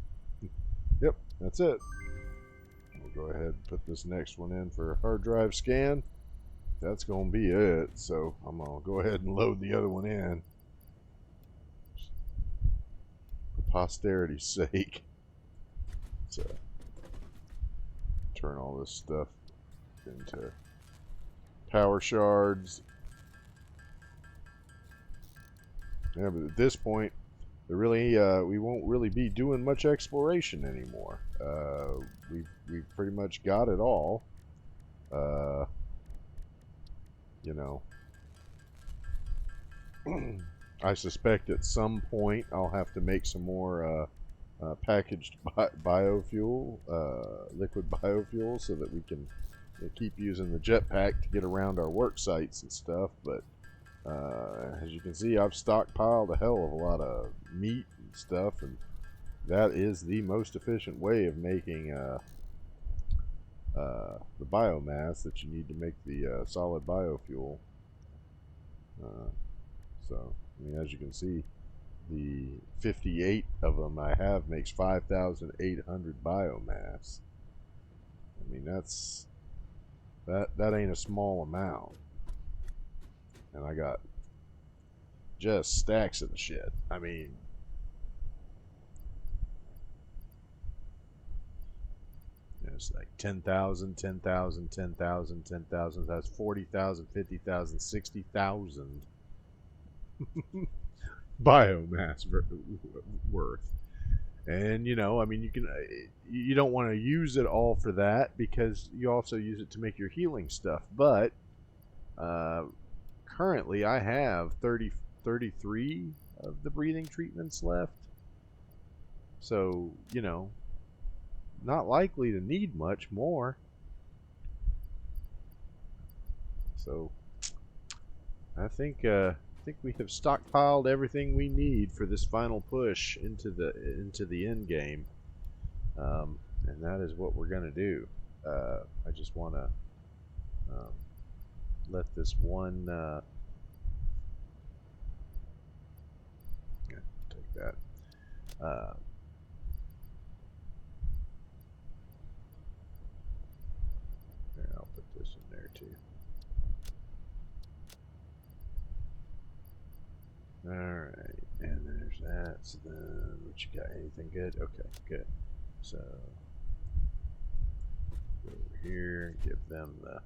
Yep, that's it. We'll go ahead and put this next one in for a hard drive scan. That's going to be it. So I'm going to go ahead and load the other one in for posterity's sake. So turn all this stuff into power shards. Yeah, but at this point, we won't really be doing much exploration anymore. We've pretty much got it all. You know, I suspect at some point I'll have to make some more packaged biofuel, liquid biofuel, so that we can keep using the jetpack to get around our work sites and stuff. But as you can see, I've stockpiled a hell of a lot of meat and stuff, and that is the most efficient way of making the biomass that you need to make the solid biofuel. So, I mean, as you can see, the 58 of them I have makes 5,800 biomass. I mean, that ain't a small amount. And I got just stacks of the shit. I mean, it's like 10,000, 10,000, 10,000, 10,000. That's 40,000, 50,000, 60,000 biomass worth. And you know, I mean, you don't want to use it all for that, because you also use it to make your healing stuff. But currently I have 33 of the breathing treatments left. So, you know, not likely to need much more. So I think we have stockpiled everything we need for this final push into the end game, and that is what we're gonna do. I just want to let this one. Yeah, take that. There, I'll put this in there too. Alright, and there's that. So then, what you got? Anything good? Okay, good. So, go over here and give them the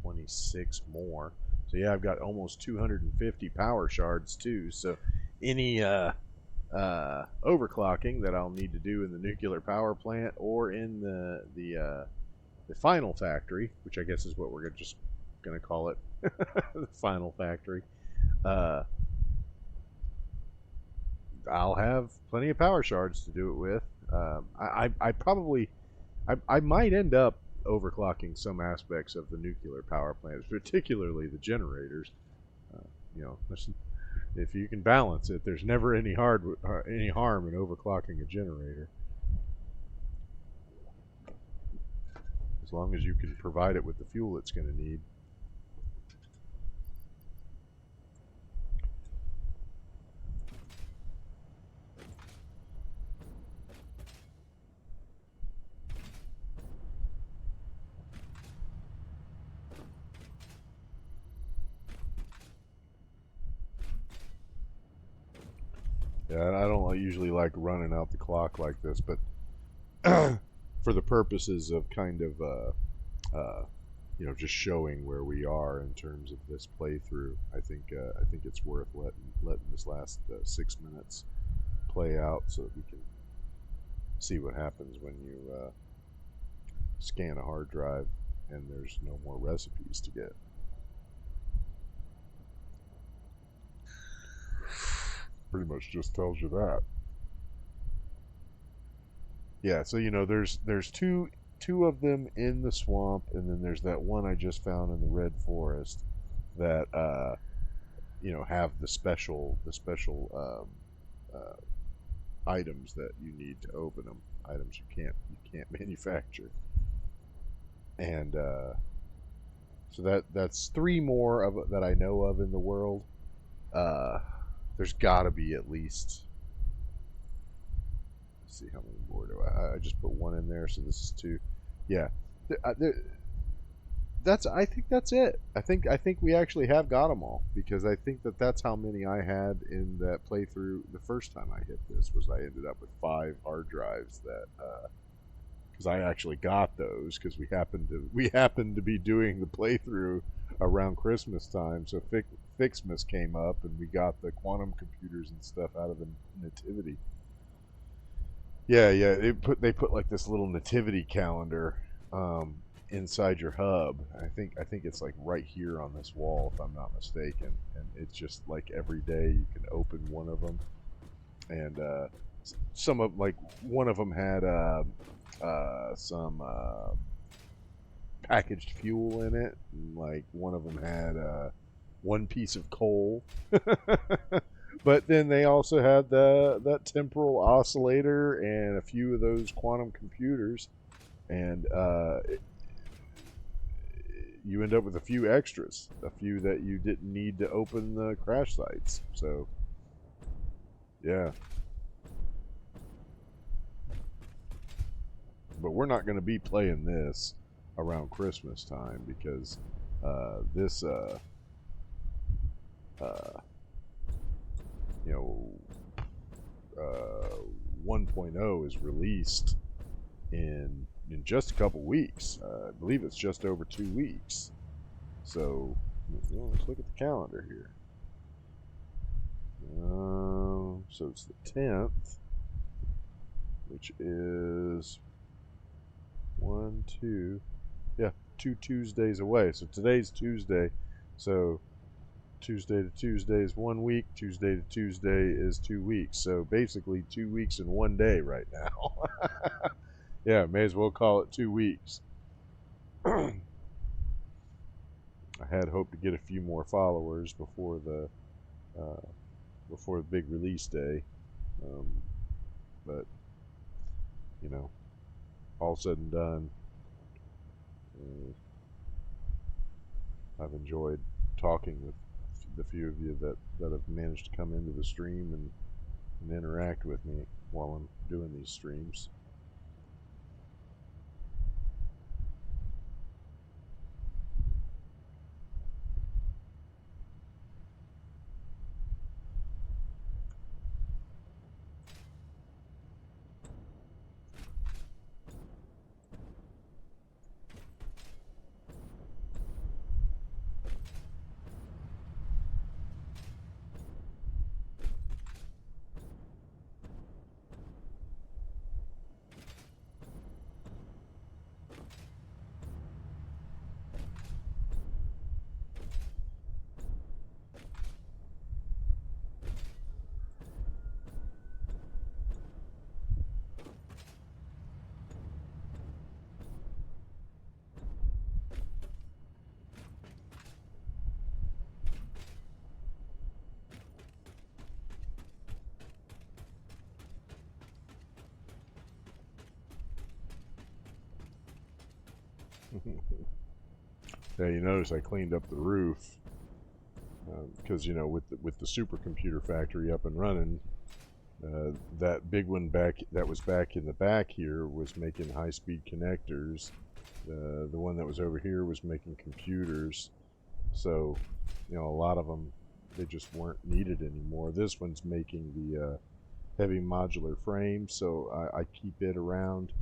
26 more. So yeah, I've got almost 250 power shards too. So any overclocking that I'll need to do in the nuclear power plant or in the final factory, which I guess is what we're just going to call it, the final factory, I'll have plenty of power shards to do it with. I probably I might end up overclocking some aspects of the nuclear power plants, particularly the generators. You know, if you can balance it, there's never any any harm in overclocking a generator, as long as you can provide it with the fuel it's going to need. Yeah, I don't usually like running out the clock like this, but for the purposes of kind of you know, just showing where we are in terms of this playthrough, I think it's worth letting this last 6 minutes play out so that we can see what happens when you scan a hard drive and there's no more recipes to get. Pretty much just tells you that. Yeah, so you know, there's two of them in the swamp, and then there's that one I just found in the red forest that you know, have the special items that you need to open them. Items you can't manufacture. And so that's three more of that I know of in the world. There's got to be at least. Let's see how many more do I just put one in there, so this is two. Yeah, that's. I think that's it. I think we actually have got them all, because I think that's how many I had in that playthrough the first time I hit this. Was I ended up with 5 hard drives that. Because I actually got those because we happened to be doing the playthrough around Christmas time, so Fixmas came up and we got the quantum computers and stuff out of the nativity. Yeah, they put like this little nativity calendar inside your hub. I think it's like right here on this wall, if I'm not mistaken, and it's just like every day you can open one of them, and some of like one of them had some packaged fuel in it, and like one of them had one piece of coal. But then they also had that temporal oscillator and a few of those quantum computers, and you end up with a few extras, a few that you didn't need to open the crash sites. So, yeah. But we're not going to be playing this around Christmas time, because this you know, 1.0 is released in just a couple weeks. I believe it's just over 2 weeks. So let's look at the calendar here. So it's the 10th, which is 2 Tuesdays away. So today's Tuesday. So Tuesday to Tuesday is 1 week. Tuesday to Tuesday is 2 weeks. So basically 2 weeks in one day right now. Yeah, may as well call it 2 weeks. I had hoped to get a few more followers before the big release day, but you know, all said and done, I've enjoyed talking with the few of you that have managed to come into the stream and interact with me while I'm doing these streams. Yeah, you notice I cleaned up the roof because you know with the supercomputer factory up and running, that big one that was back in the back here was making high-speed connectors. The one that was over here was making computers. So, you know, a lot of them, they just weren't needed anymore. This one's making the heavy modular frame, so I keep it around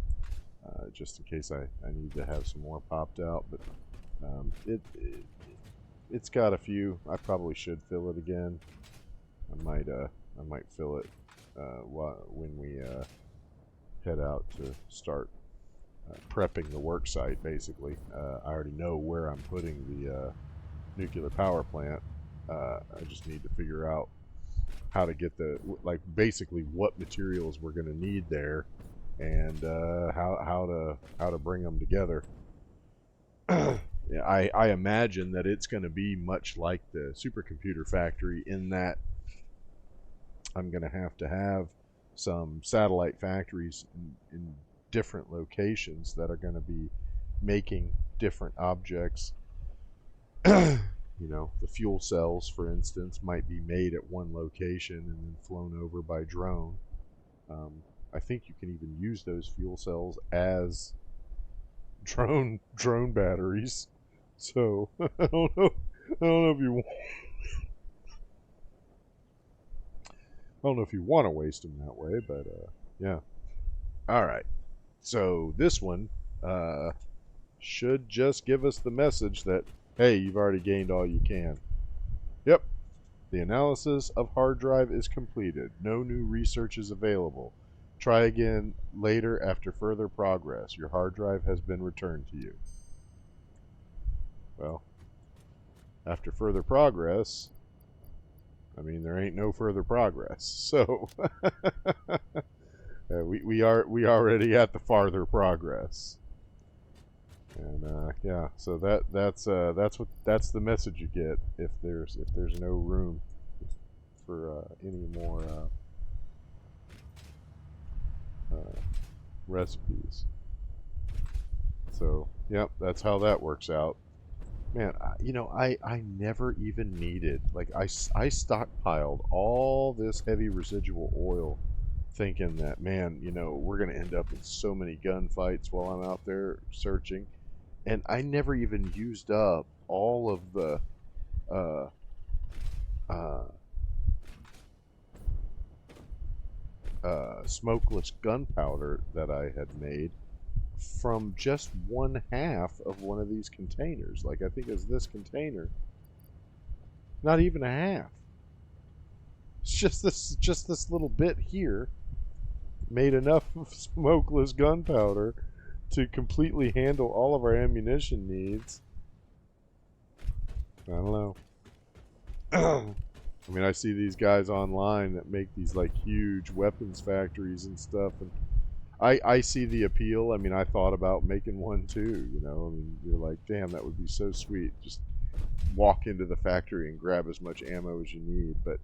just in case I need to have some more popped out. But it's got a few. I probably should fill it again. I might fill it when we head out to start prepping the work site. Basically, I already know where I'm putting the nuclear power plant. I just need to figure out how to get basically what materials we're going to need there, and how to bring them together. I imagine that it's going to be much like the supercomputer factory in that I'm going to have some satellite factories in different locations that are going to be making different objects. You know, the fuel cells, for instance, might be made at one location and then flown over by drone. I think you can even use those fuel cells as drone batteries. So I don't know. I don't know if you. I don't know if you want to waste them that way, but yeah. All right. So this one should just give us the message that, hey, you've already gained all you can. Yep. The analysis of hard drive is completed. No new research is available. Try again later after further progress. Your hard drive has been returned to you. Well, after further progress, I mean, there ain't no further progress. So we already at the farther progress. And yeah, so that's the message you get if there's no room for any more recipes. So yep, that's how that works out. Man, you know, I never even needed, like, I stockpiled all this heavy residual oil thinking that, man, you know, we're going to end up in so many gunfights while I'm out there searching. And I never even used up all of the uh, smokeless gunpowder that I had made from just one half of one of these containers. Like, I think it was this container. Not even a half. It's just this little bit here made enough smokeless gunpowder to completely handle all of our ammunition needs. I don't know. I mean, I see these guys online that make these like huge weapons factories and stuff, and I see the appeal. I mean, I thought about making one too, you know. I mean, you're like, damn, that would be so sweet. Just walk into the factory and grab as much ammo as you need. But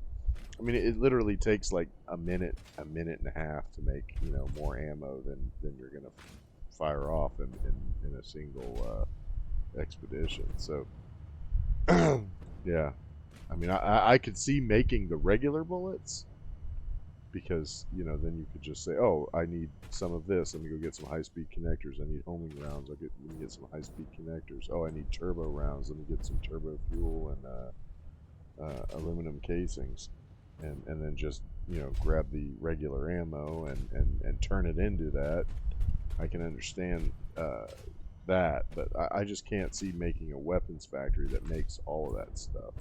I mean, it literally takes like a minute and a half to make, you know, more ammo than you're gonna fire off in a single expedition. So yeah, I mean, I could see making the regular bullets because, you know, then you could just say, oh, I need some of this. Let me go get some high-speed connectors. I need homing rounds. Let me get some high-speed connectors. Oh, I need turbo rounds. Let me get some turbo fuel and aluminum casings. And then just, you know, grab the regular ammo and turn it into that. I can understand that, but I just can't see making a weapons factory that makes all of that stuff.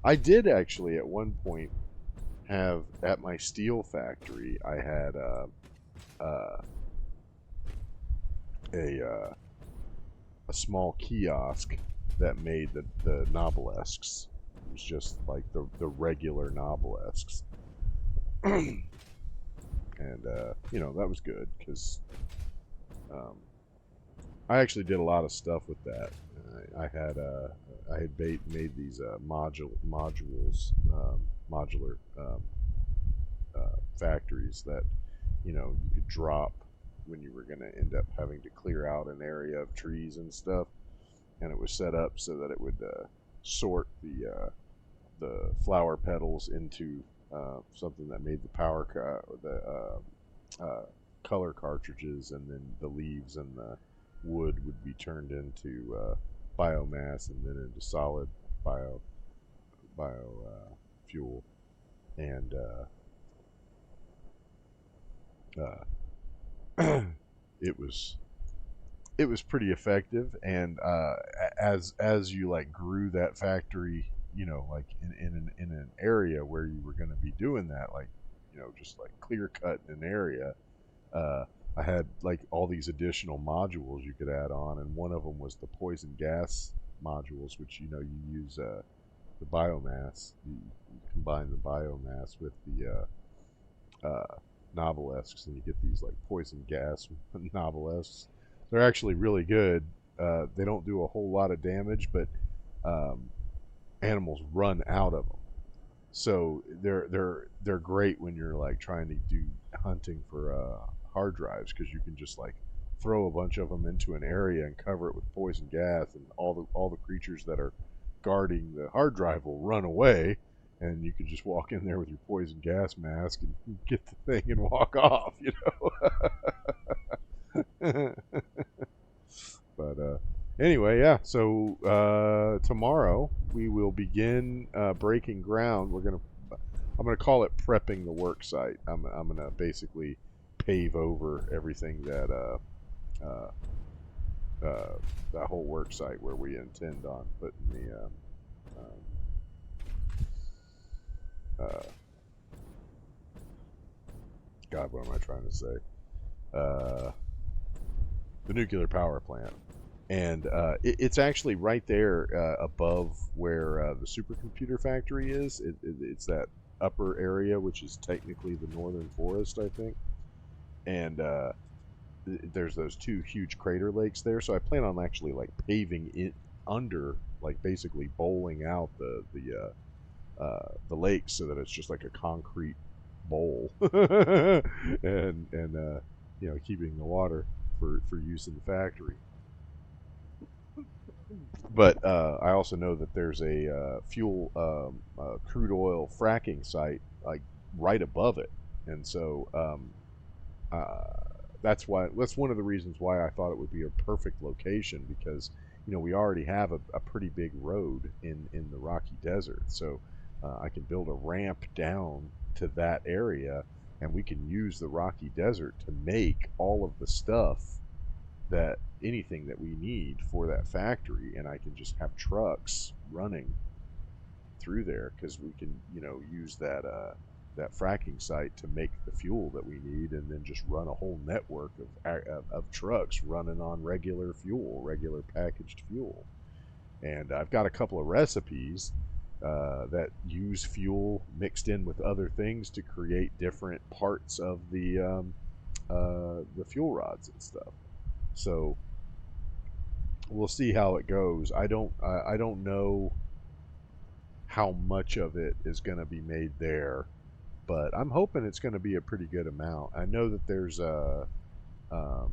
I did actually at one point have at my steel factory. I had a small kiosk that made the novelesques. It was just like the regular novelesques, and you know, that was good because I actually did a lot of stuff with that. I had made these modules, modular factories that, you know, you could drop when you were going to end up having to clear out an area of trees and stuff, and it was set up so that it would sort the flower petals into something that made the color cartridges, and then the leaves and the wood would be turned into biomass and then into solid bio fuel, and it was pretty effective. And as you like grew that factory, like in an area where you were going to be doing that, like just like clear cut an area, uh, I had like all these additional modules you could add on, and one of them was the poison gas modules, which you use the biomass. You combine the biomass with the novelesques, and you get these like poison gas novelesques. They're actually really good. They don't do a whole lot of damage, but um, animals run out of them. So they're great when you're like trying to do hunting for hard drives, because you can just like throw a bunch of them into an area and cover it with poison gas, and all the creatures that are guarding the hard drive will run away, and you can just walk in there with your poison gas mask and get the thing and walk off. But anyway, yeah. So tomorrow we will begin breaking ground. I'm gonna call it prepping the work site. I'm gonna basically pave over everything uh, that whole work site where we intend on putting the uh, God, what am I trying to say? Uh, the nuclear power plant. And it's actually right there above where the supercomputer factory is. It's that upper area, which is technically the northern forest, I think. And there's those two huge crater lakes there. So I plan on actually like paving it under, like basically bowling out the lakes, so that it's just like a concrete bowl, and keeping the water for use in the factory. But I also know that there's a fuel crude oil fracking site like right above it, and so uh, that's one of the reasons why I thought it would be a perfect location, because we already have a pretty big road in the Rocky Desert, so I can build a ramp down to that area, and we can use the Rocky Desert to make all of the stuff, that anything that we need for that factory, and I can just have trucks running through there, because we can use that fracking site to make the fuel that we need, and then just run a whole network of trucks running on regular packaged fuel. And I've got a couple of recipes that use fuel mixed in with other things to create different parts of the fuel rods and stuff. So we'll see how it goes. I don't know how much of it is going to be made there, but I'm hoping it's going to be a pretty good amount. I know that there's um,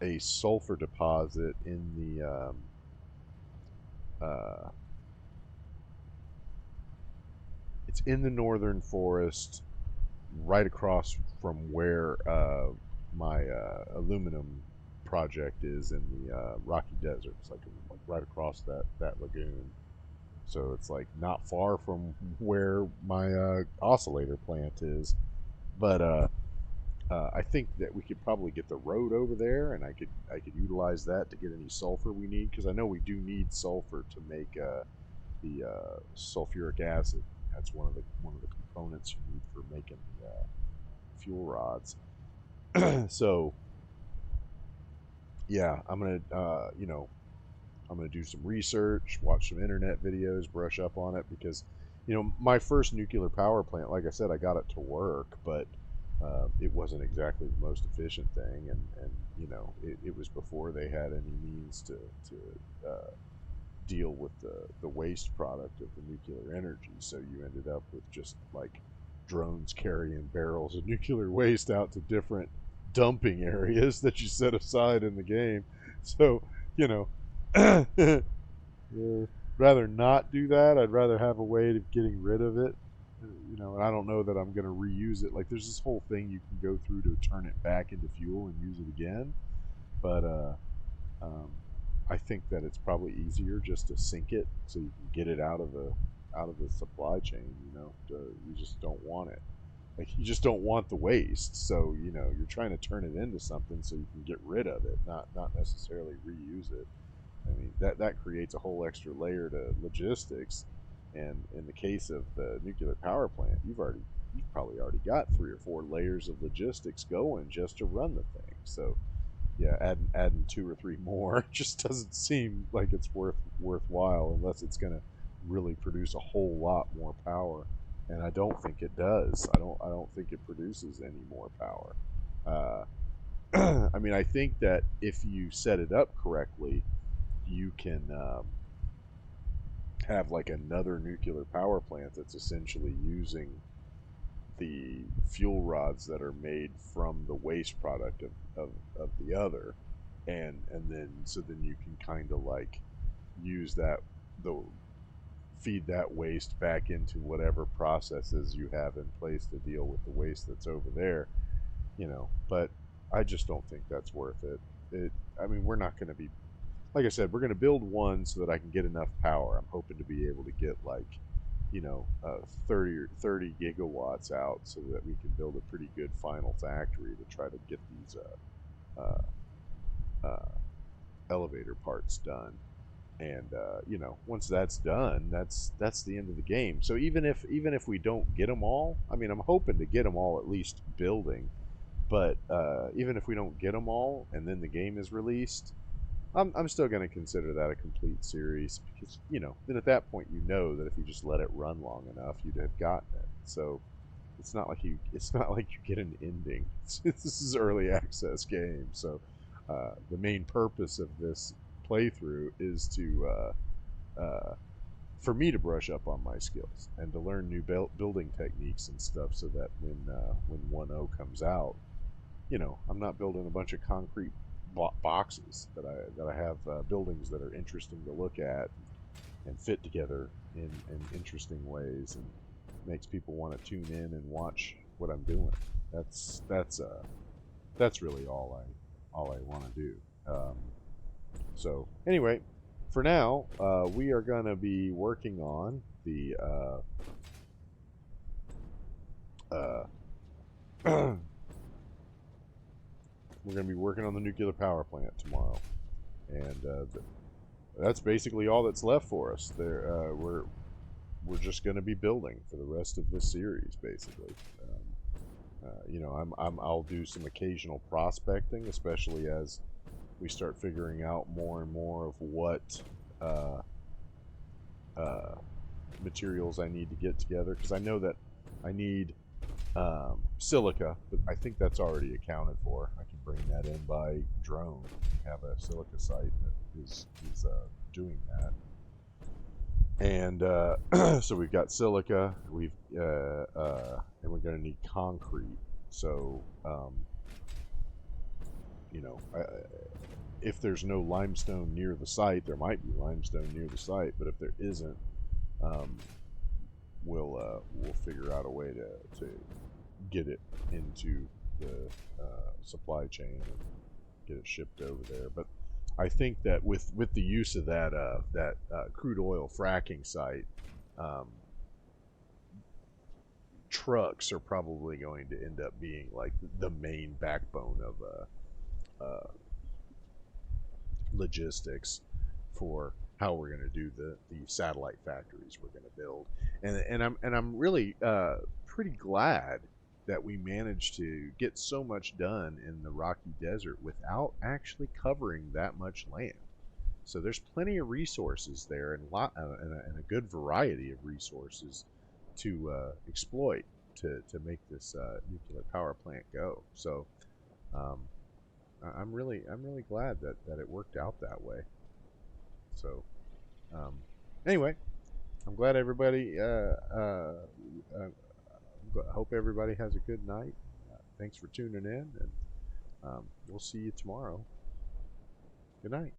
a sulfur deposit in uh, it's in the northern forest, right across from where my aluminum project is in the Rocky Desert. It's like right across that lagoon. So it's like not far from where my oscillator plant is. But I think that we could probably get the road over there, and I could utilize that to get any sulfur we need, because I know we do need sulfur to make the sulfuric acid. That's one of the components you need for making the fuel rods. So yeah, I'm gonna do some research, watch some internet videos, brush up on it, because my first nuclear power plant, like I said, I got it to work, but it wasn't exactly the most efficient thing, and it was before they had any means to deal with the waste product of the nuclear energy. So you ended up with just like drones carrying barrels of nuclear waste out to different dumping areas that you set aside in the game. So, you know, rather not do that. I'd rather have a way of getting rid of it. You know, and I don't know that I'm going to reuse it. Like, there's this whole thing you can go through to turn it back into fuel and use it again. But um, I think that it's probably easier just to sink it so you can get it out of the supply chain. You know, you just don't want it. Like, you just don't want the waste. So, you know, you're trying to turn it into something so you can get rid of it, not necessarily reuse it. I mean, that creates a whole extra layer to logistics. And in the case of the nuclear power plant, you've probably already got 3 or 4 layers of logistics going just to run the thing. So yeah, adding 2 or 3 more just doesn't seem like it's worthwhile unless it's going to really produce a whole lot more power. And I don't think it does. I don't think it produces any more power. I mean, I think that if you set it up correctly, you can have like another nuclear power plant that's essentially using the fuel rods that are made from the waste product of the other, and then so then you can kind of like use that, the feed that waste back into whatever processes you have in place to deal with the waste that's over there, you know. But I just don't think that's worth it. I mean, we're not going to be, like I said, we're going to build one so that I can get enough power. I'm hoping to be able to get like, you know, 30 gigawatts out so that we can build a pretty good final factory to try to get these uh, elevator parts done. And you know, once that's done, that's the end of the game. So even if we don't get them all, I mean, I'm hoping to get them all at least building. But even if we don't get them all, and then the game is released, I'm still going to consider that a complete series because, you know, then at that point you know that if you just let it run long enough, you'd have gotten it. So it's not like you get an ending. This is early access game, so the main purpose of this playthrough is to for me to brush up on my skills and to learn new building techniques and stuff, so that when 1.0 comes out, you know, I'm not building a bunch of concrete boxes that I have buildings that are interesting to look at and fit together in interesting ways and makes people want to tune in and watch what I'm doing. That's really all I want to do. Um, so anyway, for now, we are going to be working on the uh, we're going to be working on the nuclear power plant tomorrow, and that's basically all that's left for us. We're just going to be building for the rest of this series, basically. You know, I'll do some occasional prospecting, especially as we start figuring out more and more of what uh, uh, materials I need to get together, because I know that I need silica, but I think that's already accounted for. I can bring that in by drone. We have a silica site that is doing that. And so we've got silica, and we're going to need concrete. So, you know, if there's no limestone near the site, there might be limestone near the site, but if there isn't, um, we'll figure out a way to get it into the supply chain and get it shipped over there. But I think that with the use of that crude oil fracking site, um, trucks are probably going to end up being like the main backbone of logistics for how we're going to do the satellite factories we're going to build. And I'm really pretty glad that we managed to get so much done in the Rocky Desert without actually covering that much land. So there's plenty of resources there, and a good variety of resources to exploit to make this nuclear power plant go. So um, I'm really glad that it worked out that way. So um, anyway, I'm glad everybody. I hope everybody has a good night. Thanks for tuning in, and We'll see you tomorrow. Good night.